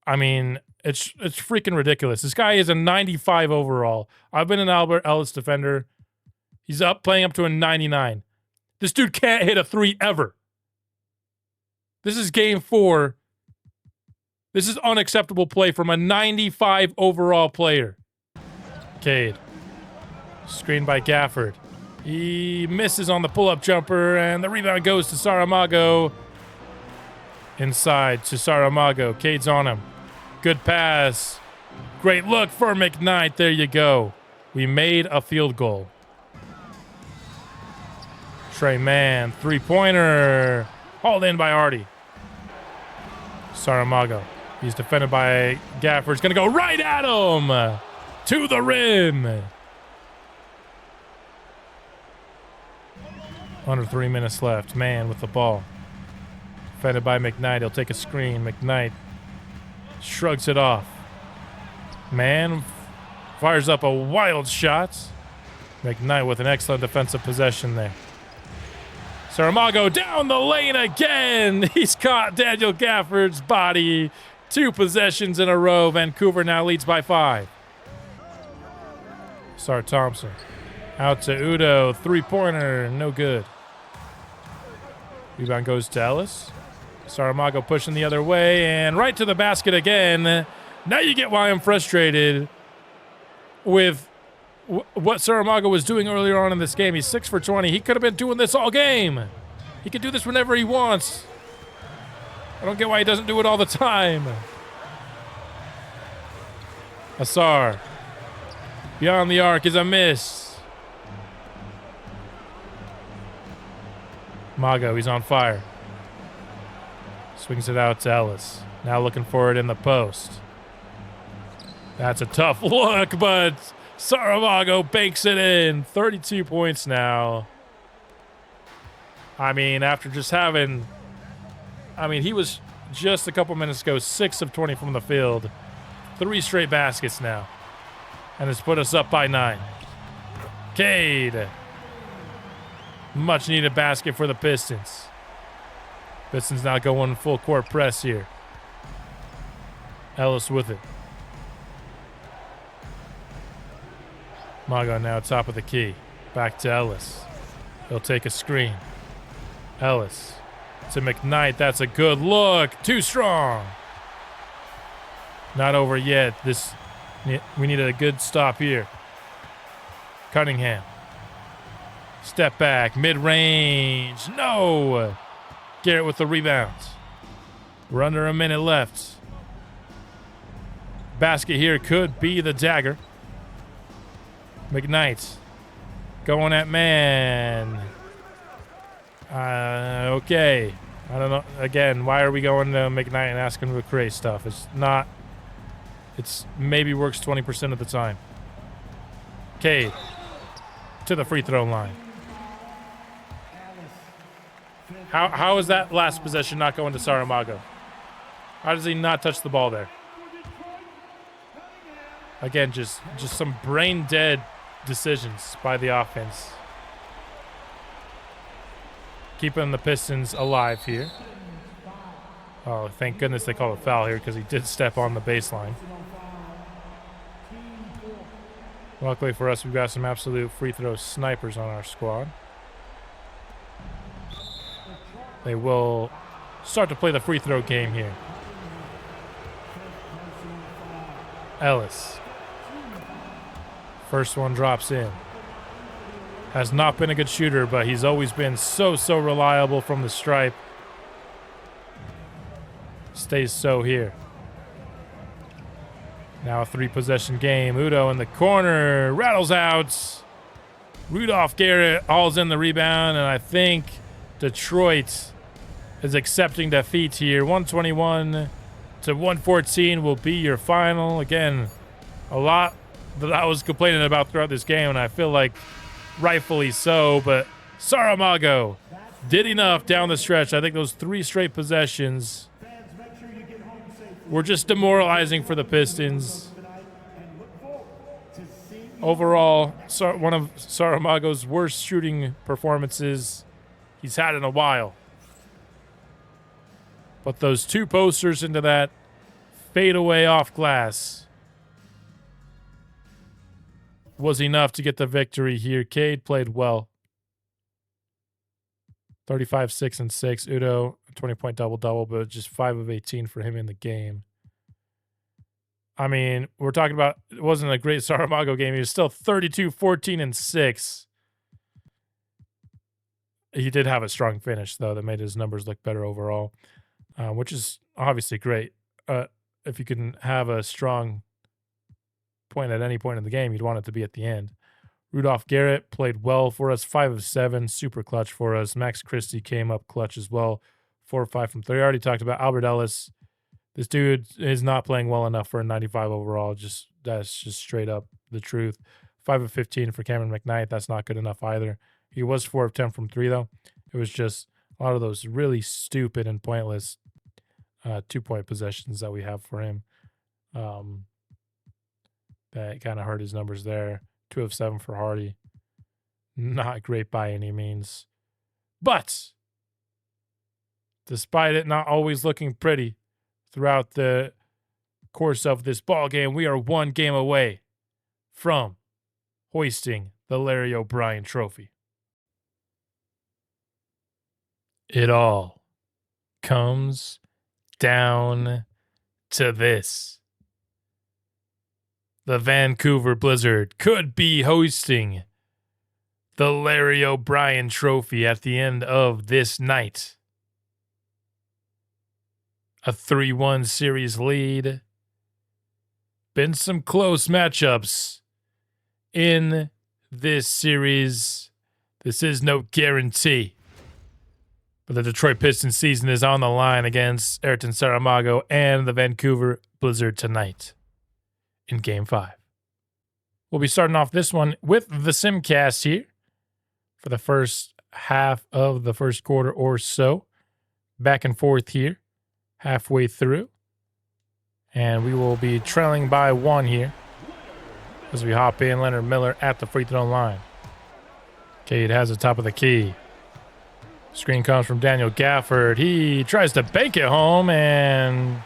I mean, it's freaking ridiculous. This guy is a 95 overall. I've been an Albert Ellis defender. He's playing up to a 99. This dude can't hit a 3 ever. This is game 4. This is unacceptable play from a 95 overall player. Cade. Screened by Gafford. He misses on the pull-up jumper, and the rebound goes to Saramago. Inside to Saramago. Cade's on him. Good pass. Great look for McKnight. There you go. We made a field goal. Trey Mann, three-pointer. Hauled in by Artie. Saramago. He's defended by Gafford. He's going to go right at him. To the rim. Under 3 minutes left. Mann with the ball. Defended by McKnight. He'll take a screen. McKnight shrugs it off. Mann fires up a wild shot. McKnight with an excellent defensive possession there. Saramago down the lane again. He's caught Daniel Gafford's body. 2 possessions in a row. Vancouver now leads by 5. Sar Thompson. Out to Udo. Three-pointer. No good. Rebound goes to Ellis. Saramago pushing the other way. And right to the basket again. Now you get why I'm frustrated with what Saramago was doing earlier on in this game. He's 6 for 20. He could have been doing this all game. He could do this whenever he wants. I don't get why he doesn't do it all the time. Asar. Beyond the arc is a miss. Mago, he's on fire. Swings it out to Ellis. Now looking for it in the post. That's a tough look, but Saramago banks it in. 32 points now. I mean, after just having... I mean, he was just a couple minutes ago 6 of 20 from the field. 3 straight baskets now. And it's put us up by 9. Cade. Much needed basket for the Pistons. Pistons now going full court press here. Ellis with it. Mago now top of the key. Back to Ellis. He'll take a screen. Ellis to McKnight. That's a good look. Too strong. Not over yet. We need a good stop here. Cunningham. Step back. Mid-range. No. Garrett with the rebound. We're under a minute left. Basket here could be the dagger. McKnight going at man. Okay. I don't know. Again, why are we going to McKnight and asking him to create stuff? It's not. It's maybe works 20% of the time. Cade to the free throw line. How is that last possession not going to Saramago? How does he not touch the ball there? Again, just some brain dead decisions by the offense. Keeping the Pistons alive here. Oh, thank goodness they called a foul here because he did step on the baseline. Luckily for us, we've got some absolute free throw snipers on our squad. They will start to play the free throw game here. Ellis. First one drops in. Has not been a good shooter, but he's always been so reliable from the stripe. Stays so here. Now a 3-possession game. Udo in the corner. Rattles out. Rudolph Garrett hauls in the rebound, and I think Detroit is accepting defeat here. 121-114 will be your final. Again, a lot that I was complaining about throughout this game, and I feel like rightfully so, but Saramago did enough down the stretch. I think those 3 straight possessions were just demoralizing for the Pistons. Overall, one of Saramago's worst shooting performances he's had in a while. But those 2 posters into that fadeaway off glass was enough to get the victory here. Cade played well. 35, 6, and 6. Udo, 20-point double-double, but just 5 of 18 for him in the game. I mean, we're talking about it wasn't a great Saramago game. He was still 32, 14, and 6. He did have a strong finish, though, that made his numbers look better overall, which is obviously great. If you can have a strong point at any point in the game, you'd want it to be at the end. Rudolph Garrett played well for us, 5 of 7, super clutch for us. Max Christie came up clutch as well, 4 of 5 from 3. I already talked about Albert Ellis. This dude is not playing well enough for a 95 overall. That's just straight up the truth. 5 of 15 for Cameron McKnight. That's not good enough either. He was 4 of 10 from 3, though. It was just a lot of those really stupid and pointless 2-point possessions that we have for him. That kind of hurt his numbers there. 2 of 7 for Hardy. Not great by any means. But despite it not always looking pretty throughout the course of this ball game, we are 1 game away from hoisting the Larry O'Brien Trophy. It all comes down to this. The Vancouver Blizzard could be hosting the Larry O'Brien Trophy at the end of this night. A 3-1 series lead. Been some close matchups in this series. This is no guarantee. But the Detroit Pistons season is on the line against Ayrton Saramago and the Vancouver Blizzard tonight in Game 5. We'll be starting off this one with the Simcast here for the first half of the first quarter or so. Back and forth here. Halfway through, and we will be trailing by 1 here as we hop in. Leonard Miller at the free throw line. Cade has the top of the key. Screen comes from Daniel Gafford. He tries to bank it home and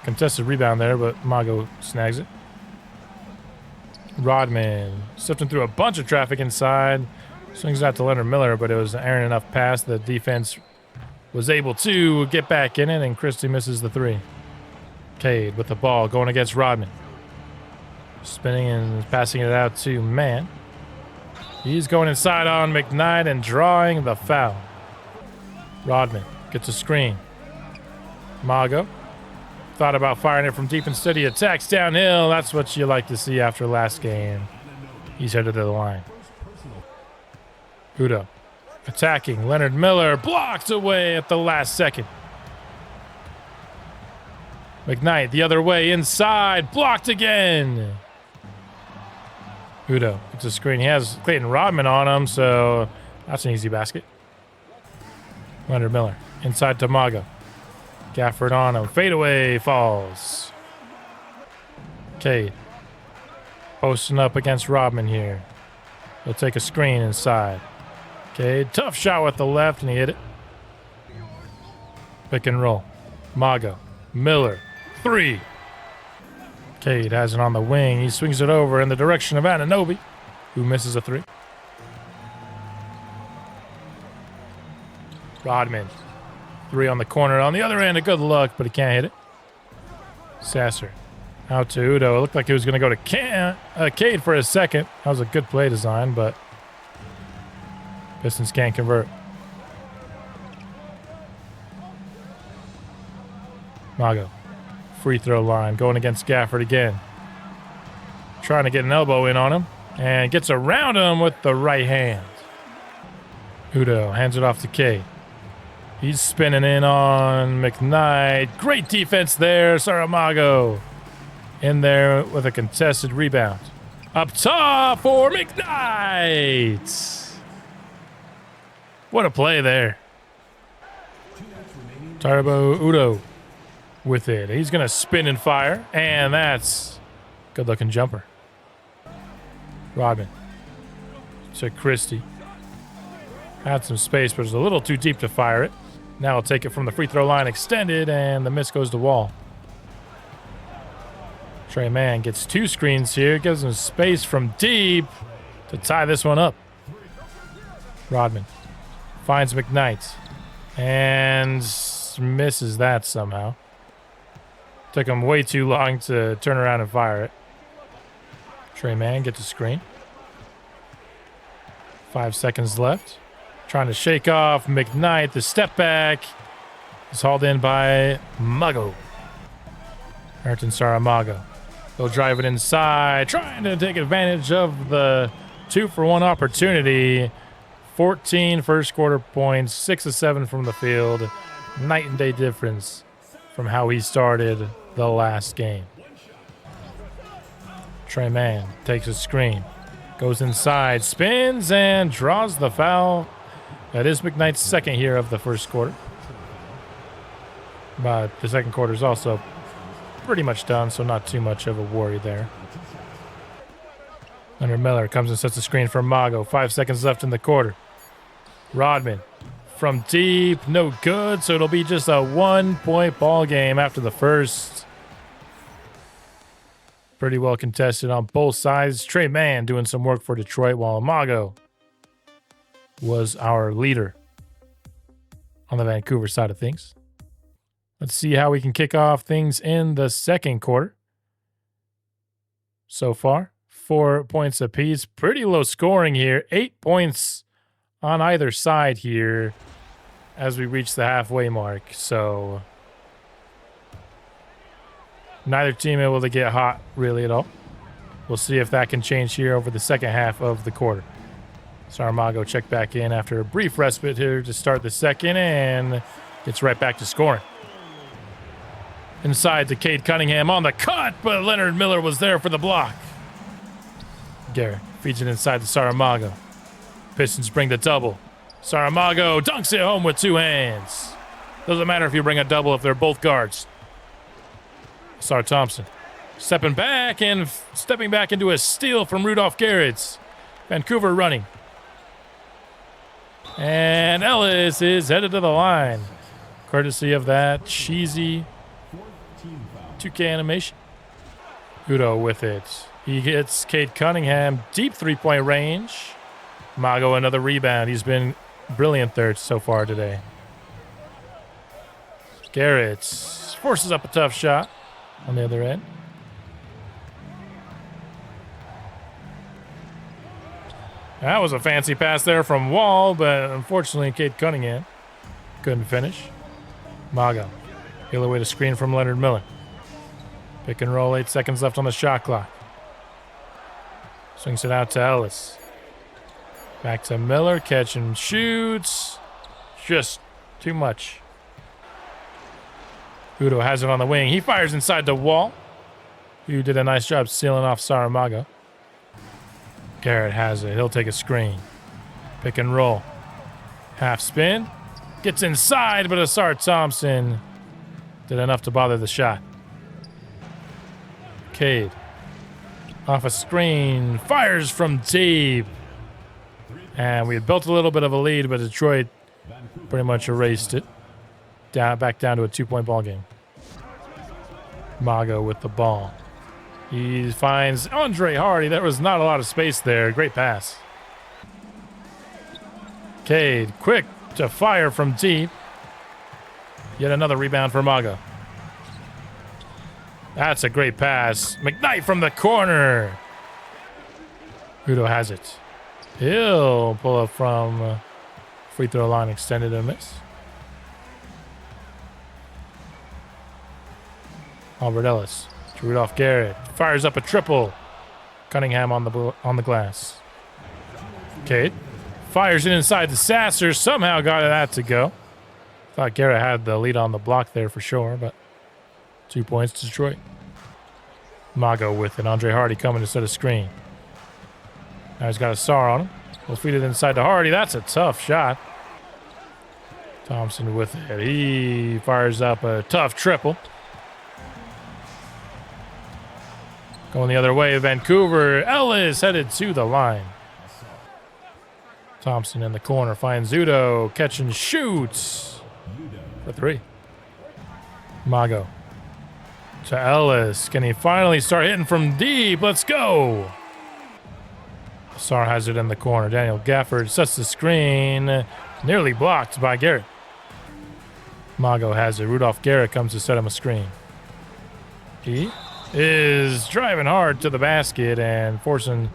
contested rebound there, but Mago snags it. Rodman sifting through a bunch of traffic inside. Swings out to Leonard Miller, but it was an errant enough pass. The defense was able to get back in it, and Christie misses the three. Cade with the ball going against Rodman. Spinning and passing it out to Mann. He's going inside on McKnight and drawing the foul. Rodman gets a screen. Mago thought about firing it from deep. Instead he attacks downhill. That's what you like to see after last game. He's headed to the line. Udo attacking. Leonard Miller blocked away at the last second. McKnight the other way inside. Blocked again. Udo gets a screen. He has Clayton Rodman on him, so that's an easy basket. Leonard Miller inside to Mago. Gafford on him. Fadeaway falls. Cade posting up against Rodman here. He'll take a screen inside. Cade, tough shot with the left, and he hit it. Pick and roll. Mago. Miller. Three. Cade has it on the wing. He swings it over in the direction of Anunoby, who misses a three. Rodman. Three on the corner. On the other end, a good look, but he can't hit it. Sasser. Out to Udo. It looked like he was going to go to Cade for a second. That was a good play design, but Pistons can't convert. Mago. Free throw line. Going against Gafford again. Trying to get an elbow in on him. And gets around him with the right hand. Udo hands it off to Cade. He's spinning in on McKnight. Great defense there. Saramago in there with a contested rebound. Up top for McKnight. What a play there. Taribo Udo with it. He's going to spin and fire. And that's a good-looking jumper. Rodman to Christie. Had some space, but it was a little too deep to fire it. Now he'll take it from the free throw line extended, and the miss goes to Wall. Trey Mann gets two screens here. Gives him space from deep to tie this one up. Rodman finds McKnight and misses that somehow. Took him way too long to turn around and fire it. Trey Mann gets a screen. 5 seconds left. Trying to shake off McKnight. The step back is hauled in by Mago. Ayrton Saramago. He'll drive it inside. Trying to take advantage of the 2-for-1 opportunity. 14 first quarter points. 6 of 7 from the field. Night and day difference from how he started the last game. Trey Mann takes a screen. Goes inside. Spins and draws the foul. That is McKnight's second here of the first quarter. But the second quarter is also pretty much done, so not too much of a worry there. Leonard Miller comes and sets the screen for Mago. 5 seconds left in the quarter. Rodman from deep, no good, so it'll be just a 1-point ball game after the first. Pretty well contested on both sides. Trey Mann doing some work for Detroit, while Mago was our leader on the Vancouver side of things. Let's see how we can kick off things in the second quarter. So far, 4 points apiece. Pretty low scoring here. 8 points on either side here as we reach the halfway mark. So neither team able to get hot really at all. We'll see if that can change here over the second half of the quarter. Saramago checked back in after a brief respite here to start the second and gets right back to scoring. Inside to Cade Cunningham on the cut, but Leonard Miller was there for the block. Garrett feeds it inside to Saramago. Pistons bring the double. Saramago dunks it home with two hands. Doesn't matter if you bring a double if they're both guards. Sar Thompson stepping back and stepping back into a steal from Rudolph Garrett. Vancouver running. And Ellis is headed to the line, courtesy of that cheesy 2K animation. Udo with it. He gets Cade Cunningham, deep three-point range. Mago another rebound. He's been brilliant there so far today. Garrett forces up a tough shot on the other end. That was a fancy pass there from Wall, but unfortunately Cade Cunningham couldn't finish. Mago, the other way to screen from Leonard Miller. Pick and roll, 8 seconds left on the shot clock. Swings it out to Ellis. Back to Miller, catch and shoots. Just too much. Udo has it on the wing. He fires inside the Wall, who did a nice job sealing off Saramago. Garrett has it. He'll take a screen. Pick and roll. Half spin. Gets inside, but Asar Thompson did enough to bother the shot. Cade. Off a screen. Fires from deep. And we had built a little bit of a lead, but Detroit pretty much erased it. Back down to a 2-point ball game. Mago with the ball. He finds Andre Hardy. There was not a lot of space there. Great pass. Cade, quick to fire from deep. Yet another rebound for Mago. That's a great pass. McKnight from the corner. Udo has it. He'll pull up from free throw line, extended and miss. Albert Ellis. Rudolph Garrett fires up a triple. Cunningham on the glass. Cade fires it inside the Sasser. Somehow got that to go. Thought Garrett had the lead on the block there for sure, but 2 points to Detroit. Mago with it. Andre Hardy coming to set a screen. Now he's got a Sar on him. We'll feed it inside to Hardy. That's a tough shot. Thompson with it. He fires up a tough triple. Going the other way, Vancouver. Ellis headed to the line. Thompson in the corner finds Udo. Catch and shoots for 3. Mago to Ellis. Can he finally start hitting from deep? Let's go. Sar has it in the corner. Daniel Gafford sets the screen. Nearly blocked by Garrett. Mago has it. Rudolph Garrett comes to set him a screen. He is driving hard to the basket and forcing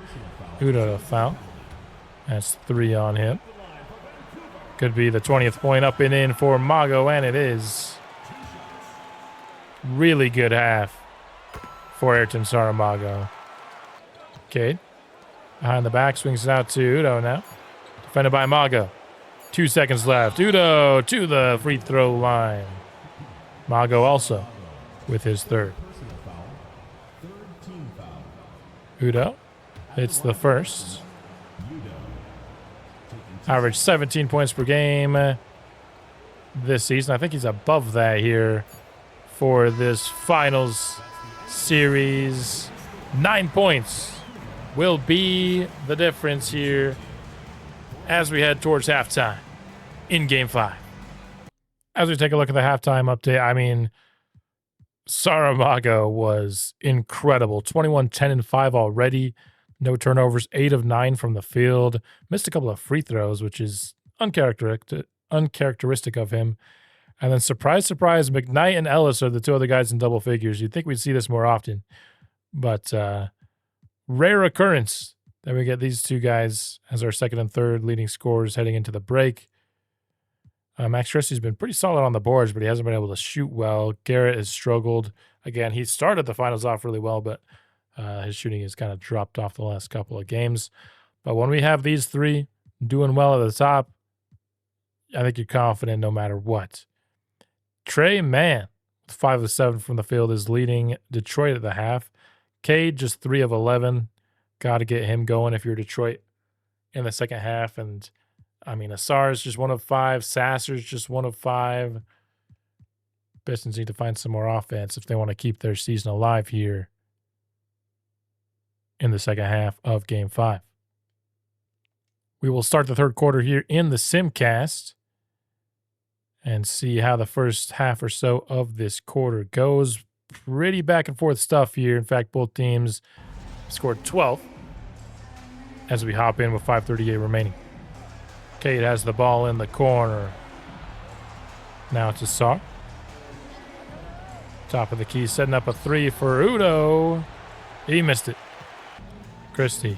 Udo to foul. That's 3 on him. Could be the 20th point up and in for Mago, and it is. Really good half for Ayrton Saramago. Cade behind the back, swings it out to Udo now. Defended by Mago. 2 seconds left. Udo to the free throw line. Mago also with his 3rd. Udo hits the first. Average 17 points per game this season. I think he's above that here for this finals series. 9 points will be the difference here as we head towards halftime in Game 5. As we take a look at the halftime update, I mean, Saramago was incredible. 21, 10, and 5 already. No turnovers, 8 of 9 from the field. Missed a couple of free throws, which is uncharacteristic of him. And then surprise, surprise, McKnight and Ellis are the 2 other guys in double figures. You'd think we'd see this more often. But rare occurrence that we get these 2 guys as our 2nd and 3rd leading scorers heading into the break. Max Christie's been pretty solid on the boards, but he hasn't been able to shoot well. Garrett has struggled. Again, he started the finals off really well, but his shooting has kind of dropped off the last couple of games. But when we have these 3 doing well at the top, I think you're confident no matter what. Trey Mann, 5 of 7 from the field, is leading Detroit at the half. Cade, just 3 of 11. Got to get him going if you're Detroit in the second half. And I mean, Asar's just 1 of 5. Sasser's just 1 of 5. Pistons need to find some more offense if they want to keep their season alive here in the second half of Game 5. We will start the third quarter here in the Simcast and see how the first half or so of this quarter goes. Pretty back and forth stuff here. In fact, both teams scored 12 as we hop in with 5:38 remaining. Cade has the ball in the corner. Now it's Asar. Top of the key, setting up a three for Udo. He missed it. Christie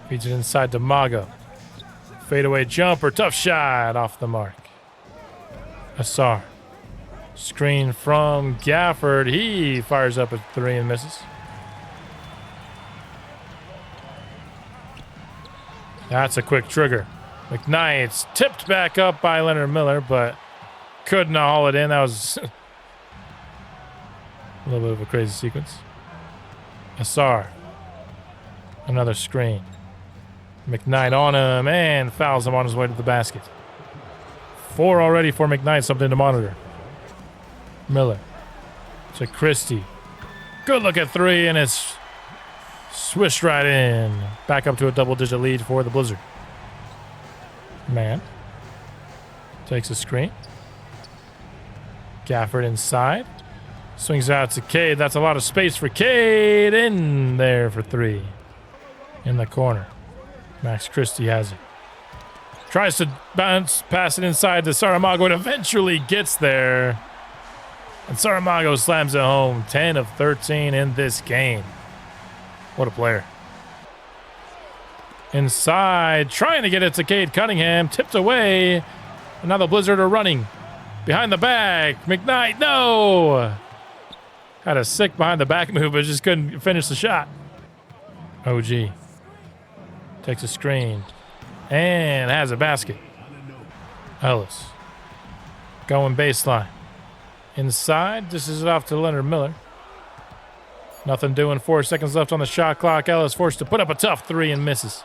feeds it inside to Mago. Fadeaway jumper, tough shot off the mark. Asar. Screen from Gafford. He fires up a three and misses. That's a quick trigger. McKnight's tipped back up by Leonard Miller, but couldn't haul it in. That was a little bit of a crazy sequence. Asar. Another screen. McKnight on him and fouls him on his way to the basket. 4 already for McKnight, something to monitor. Miller to Christie. Good look at three, and it's swished right in. Back up to a double-digit lead for the Blizzard. Man takes a screen. Gafford inside. Swings out to Cade. That's a lot of space for Cade. In there for three. In the corner. Max Christie has it. Tries to bounce, pass it inside to Saramago, and eventually gets there. And Saramago slams it home. 10 of 13 in this game. What a player. Inside, trying to get it to Cade Cunningham. Tipped away. And now the Blizzard are running. Behind the back. McKnight, no! Had a sick behind the back move, but just couldn't finish the shot. OG. Takes a screen. And has a basket. Ellis. Going baseline. Inside. Dishes it off to Leonard Miller. Nothing doing. 4 seconds left on the shot clock. Ellis forced to put up a tough three and misses.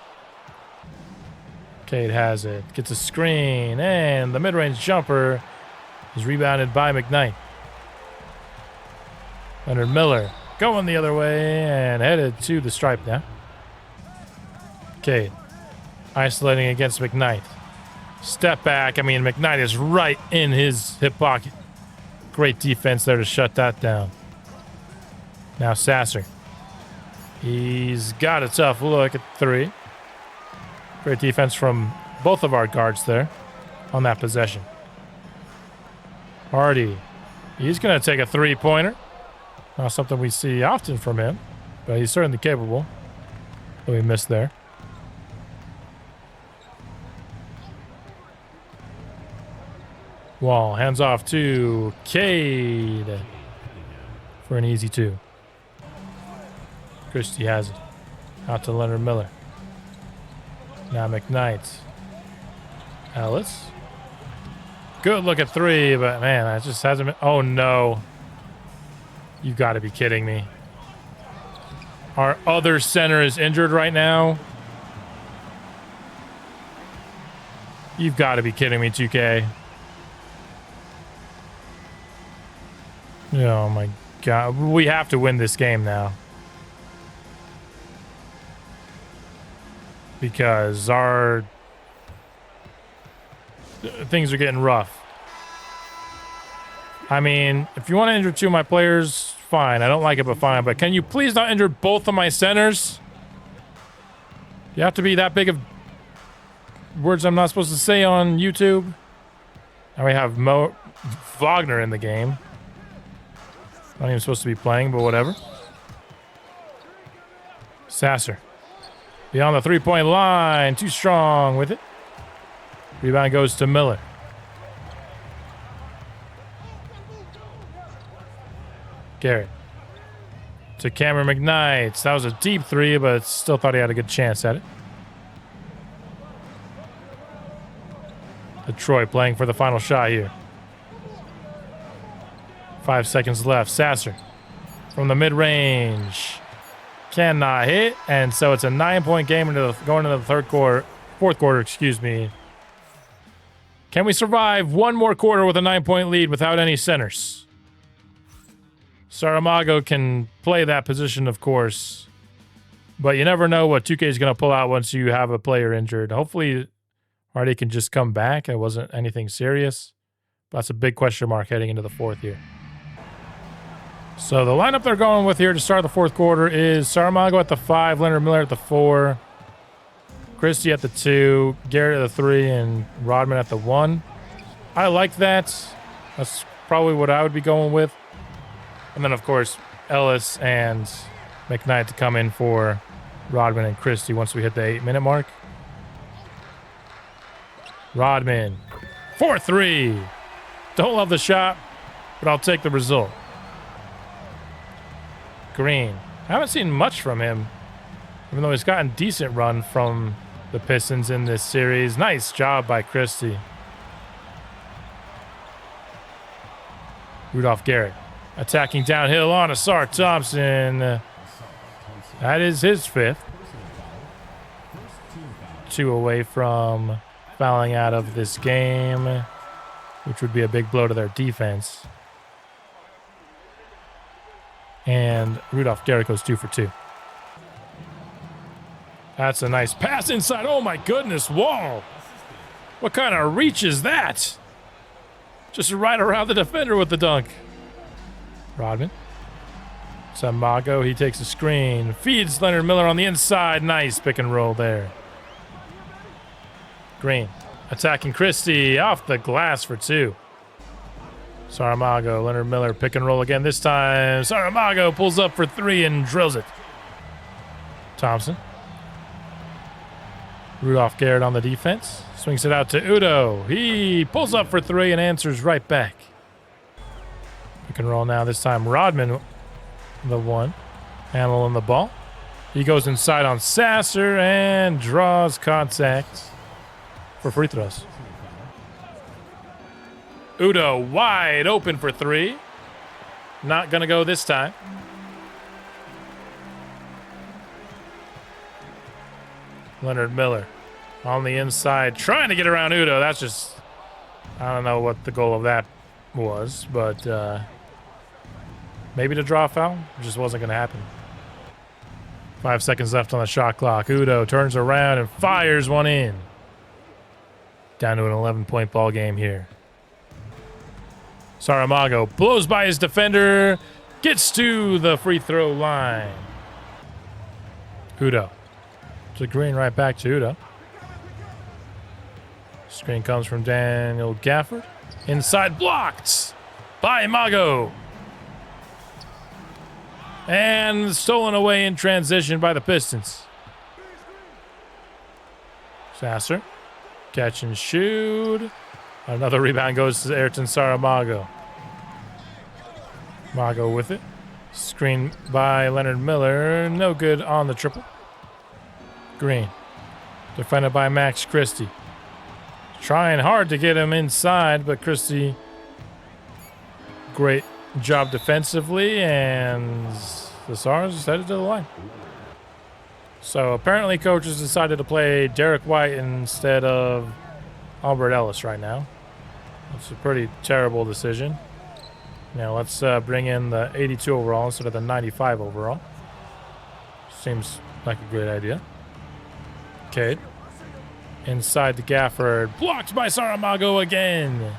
Cade has it. Gets a screen. And the mid-range jumper is rebounded by McKnight. Leonard Miller going the other way and headed to the stripe now. Cade isolating against McKnight. Step back. I mean, McKnight is right in his hip pocket. Great defense there to shut that down. Now Sasser. He's got a tough look at three. Great defense from both of our guards there on that possession. Hardy. He's going to take a three-pointer. Not something we see often from him, but he's certainly capable. But we missed there. Wall hands off to Cade for an easy two. Christie has it. Out to Leonard Miller. Now McKnight. Ellis. Good look at three, but man, that just hasn't been. Oh no. You got to be kidding me. Our other center is injured right now. You've got to be kidding me, 2K. Oh my God. We have to win this game now. Because our things are getting rough. I mean, if you want to injure 2 of my players, fine. I don't like it, but fine. But can you please not injure both of my centers? You have to be that big of words I'm not supposed to say on YouTube. Now we have Wagner in the game. Not even supposed to be playing, but whatever. Sasser. Beyond the three-point line. Too strong with it. Rebound goes to Miller. Garrett. To Cameron McKnight. That was a deep three, but still thought he had a good chance at it. Detroit playing for the final shot here. 5 seconds left. Sasser from the mid-range. Cannot hit. And so it's a 9-point game going into the fourth quarter, excuse me. Can we survive one more quarter with a 9-point lead without any centers? Saramago can play that position, of course. But you never know what 2K is going to pull out once you have a player injured. Hopefully, Hardy can just come back. It wasn't anything serious. But that's a big question mark heading into the fourth here. So the lineup they're going with here to start the fourth quarter is Saramago at the 5, Leonard Miller at the 4, Christie at the 2, Garrett at the 3, and Rodman at the 1. I like that. That's probably what I would be going with. And then, of course, Ellis and McKnight to come in for Rodman and Christie once we hit the 8-minute mark. Rodman, 4-3. Don't love the shot, but I'll take the result. Green. I haven't seen much from him, even though he's gotten decent run from the Pistons in this series. Nice job by Christie. Rudolph Garrett attacking downhill on Asar Thompson. That is his 5th. 2 away from fouling out of this game, which would be a big blow to their defense. And Rudolph Garrett goes 2 for 2. That's a nice pass inside. Oh my goodness, Wall. What kind of reach is that? Just right around the defender with the dunk. Rodman. Samago, he takes a screen. Feeds Leonard Miller on the inside. Nice pick and roll there. Green attacking Christie off the glass for 2. Saramago, Leonard Miller, pick and roll again this time. Saramago pulls up for 3 and drills it. Thompson. Rudolph Garrett on the defense. Swings it out to Udo. He pulls up for 3 and answers right back. Pick and roll now. This time Rodman, the 1, handling the ball. He goes inside on Sasser and draws contact for free throws. Udo wide open for 3. Not going to go this time. Leonard Miller on the inside trying to get around Udo. That's just, I don't know what the goal of that was, but maybe to draw a foul. It just wasn't going to happen. 5 seconds left on the shot clock. Udo turns around and fires one in. Down to an 11-point ball game here. Saramago blows by his defender, gets to the free throw line. Udo to Green, right back to Udo. Screen comes from Daniel Gafford. Inside, blocked by Mago. And stolen away in transition by the Pistons. Sasser, catch and shoot. Another rebound goes to Ayrton Saramago. Mago with it. Screen by Leonard Miller. No good on the triple. Green. Defended by Max Christie. Trying hard to get him inside, but Christie, great job defensively, and the Stars is headed to the line. So apparently coaches decided to play Derek White instead of Albert Ellis right now. It's a pretty terrible decision. Now let's bring in the 82 overall instead of the 95 overall. Seems like a great idea. Cade. Inside to Gafford. Blocked by Saramago again.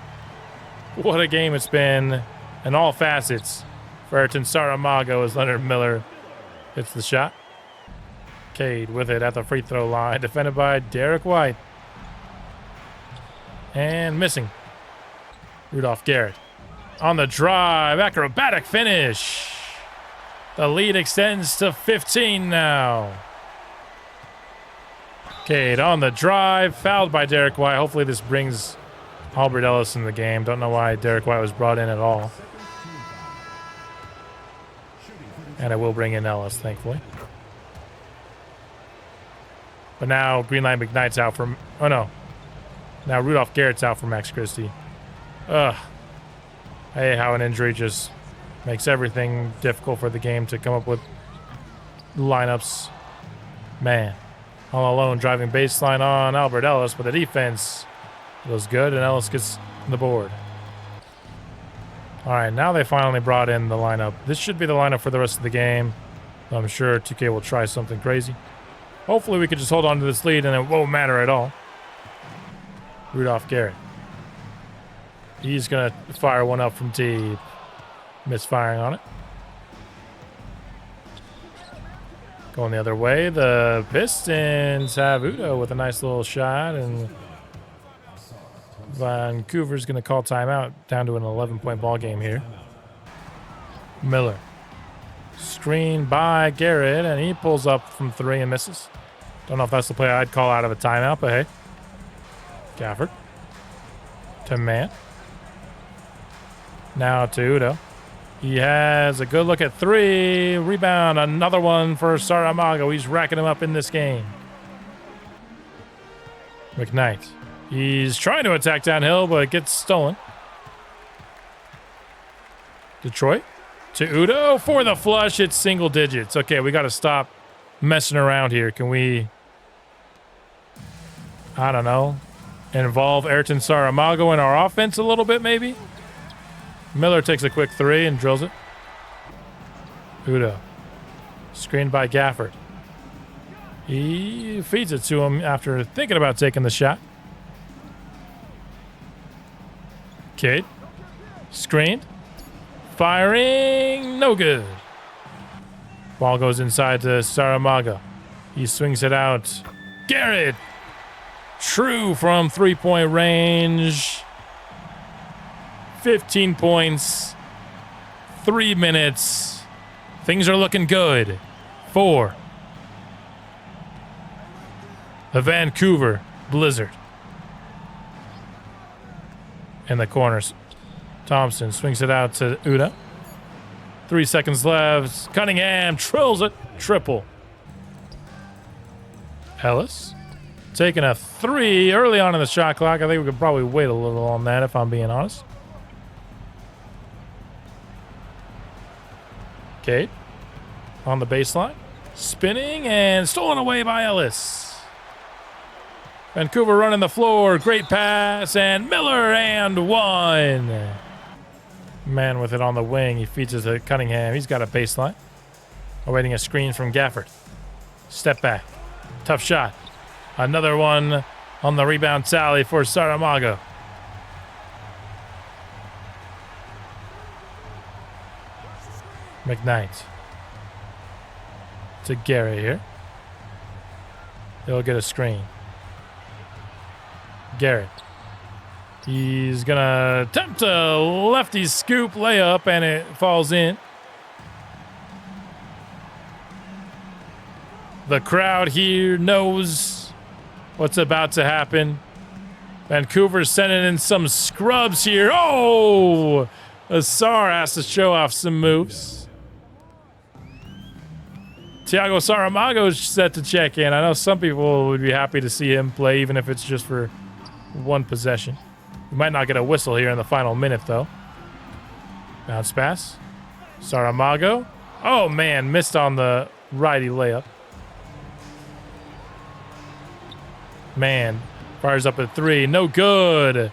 What a game it's been in all facets for Ayrton Saramago as Leonard Miller hits the shot. Cade with it at the free throw line. Defended by Derek White. And missing. Rudolph Garrett on the drive. Acrobatic finish. The lead extends to 15 now. Cade on the drive. Fouled by Derek White. Hopefully this brings Albert Ellis in the game. Don't know why Derek White was brought in at all. And it will bring in Ellis, thankfully. But now Greenline McKnight's out from... Oh, no. Now Rudolph Garrett's out for Max Christie. Ugh. Hey, how an injury just makes everything difficult for the game to come up with lineups. Man. All alone driving baseline on Albert Ellis, but the defense was good, and Ellis gets the board. All right, now they finally brought in the lineup. This should be the lineup for the rest of the game. I'm sure 2K will try something crazy. Hopefully we could just hold on to this lead and it won't matter at all. Rudolph Garrett. He's going to fire one up from deep. Misfiring on it. Going the other way. The Pistons have Udo with a nice little shot. And Vancouver's going to call timeout, down to an 11-point ball game here. Miller. Screen by Garrett, and he pulls up from 3 and misses. Don't know if that's the play I'd call out of a timeout, but hey. Gafford. To Mann. Now to Udo. He has a good look at 3. Rebound, another one for Saramago. He's racking him up in this game. McKnight. He's trying to attack downhill, but it gets stolen. Detroit. To Udo for the flush. It's single digits. Okay, we got to stop messing around here. Can we, I don't know, involve Ayrton Saramago in our offense a little bit maybe? Miller takes a quick 3 and drills it. Udo. Screened by Gafford. He feeds it to him after thinking about taking the shot. Cade. Screened. Firing. No good. Ball goes inside to Saramago. He swings it out. Garrett. True from 3-point range. 15 points. 3 minutes. Things are looking good for the Vancouver Blizzard. In the corners. Thompson swings it out to Udo. 3 seconds left. Cunningham trills it. Triple. Ellis. Taking a 3 early on in the shot clock. I think we could probably wait a little on that if I'm being honest. Cade. On the baseline. Spinning and stolen away by Ellis. Vancouver running the floor. Great pass. And Miller and 1. Man with it on the wing. He feeds it to Cunningham. He's got a baseline. Awaiting a screen from Gafford. Step back. Tough shot. Another one on the rebound tally for Saramago. McKnight. To Gary here. He'll get a screen. Garrett. He's going to attempt a lefty scoop layup, and it falls in. The crowd here knows what's about to happen. Vancouver's sending in some scrubs here. Oh! Asar has to show off some moves. Thiago Saramago's set to check in. I know some people would be happy to see him play, even if it's just for 1 possession. We might not get a whistle here in the final minute, though. Bounce pass. Saramago. Oh, man. Missed on the righty layup. Man. Fires up at 3. No good.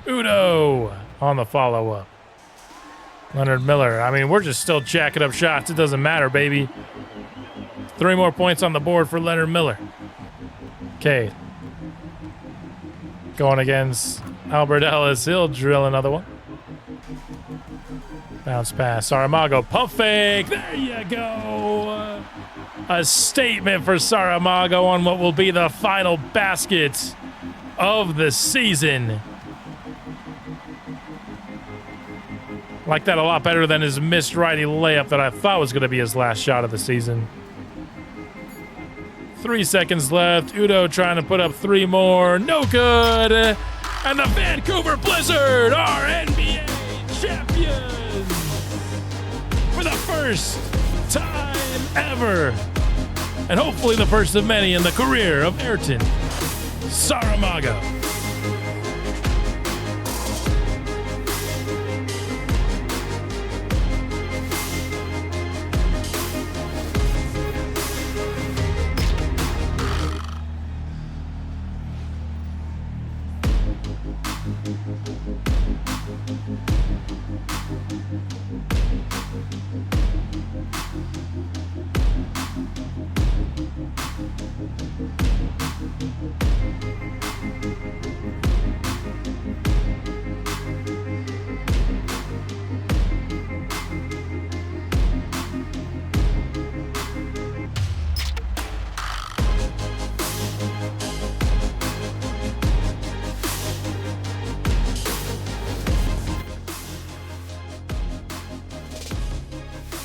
Udo on the follow-up. Leonard Miller. I mean, we're just still jacking up shots. It doesn't matter, baby. 3 more points on the board for Leonard Miller. Cade. Going against Albert Ellis. He'll drill another one. Bounce pass. Saramago. Pump fake. There you go. A statement for Saramago on what will be the final basket of the season. Like that a lot better than his missed righty layup that I thought was going to be his last shot of the season. 3 seconds left. Udo trying to put up 3 more. No good. And the Vancouver Blizzard are NBA champions for the first time ever. And hopefully the first of many in the career of Ayrton Saramago.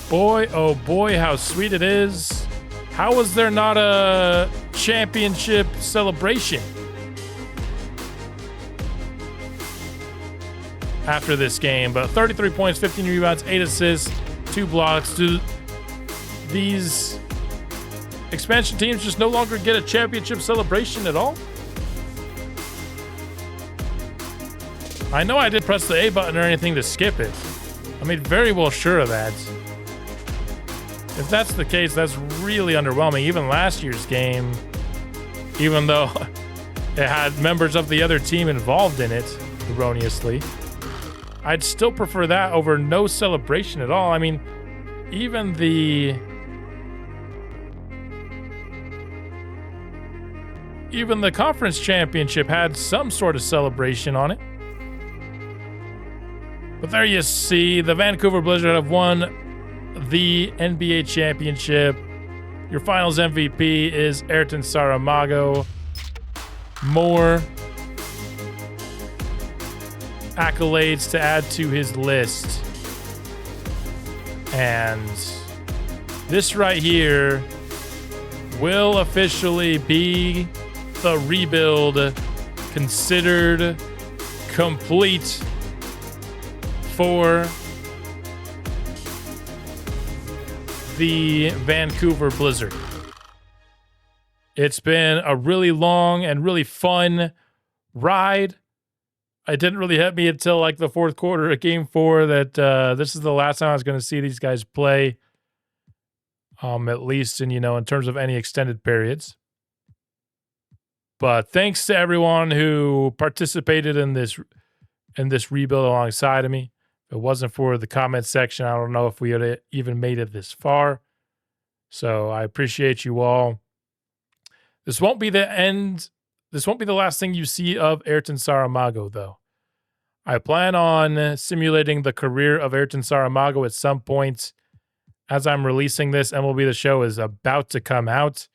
Boy, oh boy, how sweet it is. How was there not a championship celebration after this game? But 33 points, 15 rebounds, 8 assists, 2 blocks. Do these expansion teams just no longer get a championship celebration at all? I know I didn't press the A button or anything to skip it. I mean, very well sure of that. If that's the case, that's really underwhelming. Even last year's game, even though it had members of the other team involved in it, erroneously, I'd still prefer that over no celebration at all. I mean, even the conference championship had some sort of celebration on it. But there you see, the Vancouver Blizzard have won the NBA championship. Your finals MVP is Ayrton Saramago. More accolades to add to his list. And this right here will officially be the rebuild considered complete for the Vancouver Blizzard. It's been a really long and really fun ride. It didn't really hit me until like the fourth quarter of Game 4 that this is the last time I was going to see these guys play, at least in terms of any extended periods. But thanks to everyone who participated in this rebuild alongside of me. If it wasn't for the comment section, I don't know if we had even made it this far. So I appreciate you all. This won't be the end. This won't be the last thing you see of Ayrton Saramago, though. I plan on simulating the career of Ayrton Saramago at some point. As I'm releasing this, MLB The Show is about to come out.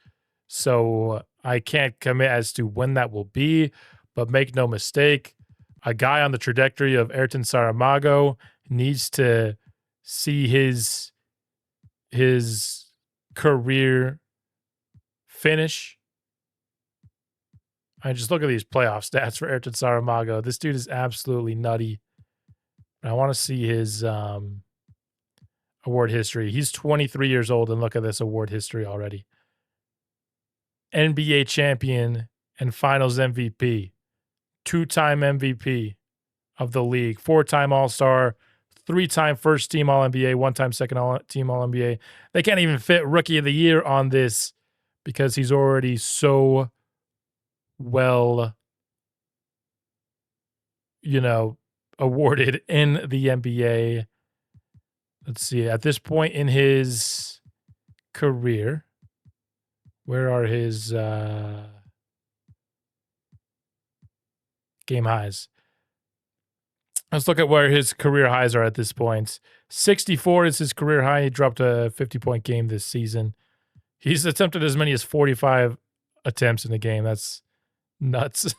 So I can't commit as to when that will be. But make no mistake, a guy on the trajectory of Ayrton Saramago needs to see his career finish. I just look at these playoff stats for Ayrton Saramago. This dude is absolutely nutty. I want to see his award history. He's 23 years old, and look at this award history already. NBA champion and finals MVP. 2-time MVP of the league, 4-time All-Star, 3-time first team All-NBA, 1-time second team All-NBA. They can't even fit Rookie of the Year on this because he's already so well, awarded in the NBA. Let's see, at this point in his career, where are his game highs? Let's look at where his career highs are at this point. 64 is his career high. He dropped a 50-point game this season. He's attempted as many as 45 attempts in the game. That's nuts.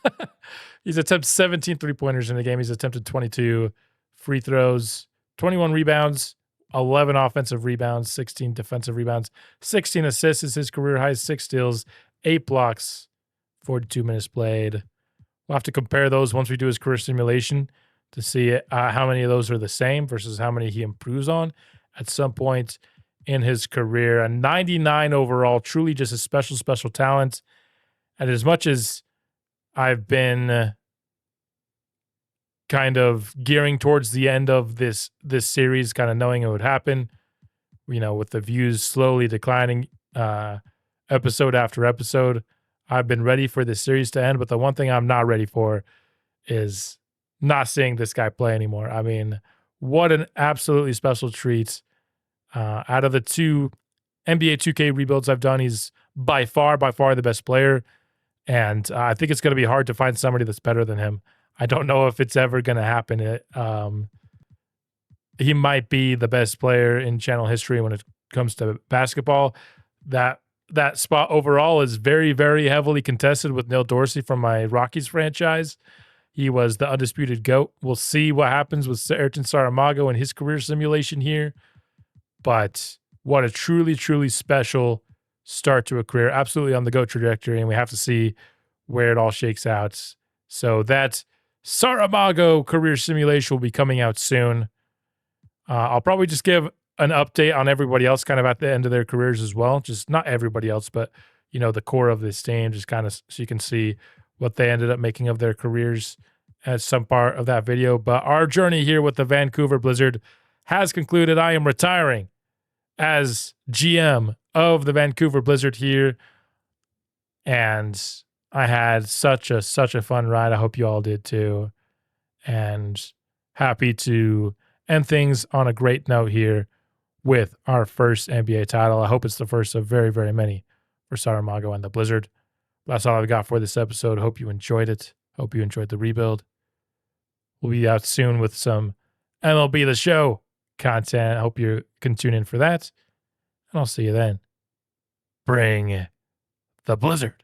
He's attempted 17 three-pointers in the game. He's attempted 22 free throws, 21 rebounds, 11 offensive rebounds, 16 defensive rebounds, 16 assists is his career high, 6 steals, 8 blocks, 42 minutes played. We'll have to compare those once we do his career simulation to see how many of those are the same versus how many he improves on at some point in his career. A 99 overall, truly just a special, special talent. And as much as I've been kind of gearing towards the end of this series, kind of knowing it would happen, with the views slowly declining episode after episode, I've been ready for this series to end. But the one thing I'm not ready for is not seeing this guy play anymore. I mean, what an absolutely special treat. Out of the 2 NBA 2K rebuilds I've done, he's by far the best player. And I think it's going to be hard to find somebody that's better than him. I don't know if it's ever going to happen. He might be the best player in channel history when it comes to basketball. That spot overall is very, very heavily contested with Neil Dorsey from my Rockies franchise. He was the undisputed GOAT. We'll see what happens with Ayrton Saramago and his career simulation here. But what a truly, truly special start to a career. Absolutely on the GOAT trajectory, and we have to see where it all shakes out. So that Saramago career simulation will be coming out soon. I'll probably just give an update on everybody else kind of at the end of their careers as well. Just not everybody else, but the core of this team, just kind of so you can see what they ended up making of their careers as some part of that video. But our journey here with the Vancouver Blizzard has concluded. I am retiring as GM of the Vancouver Blizzard here, and I had such a fun ride. I hope you all did too, and happy to end things on a great note here with our first NBA title. I hope it's the first of very, very many for Saramago and the Blizzard. That's all I've got for this episode. Hope you enjoyed it. Hope you enjoyed the rebuild. We'll be out soon with some MLB The Show content. I hope you can tune in for that. And I'll see you then. Bring the Blizzard.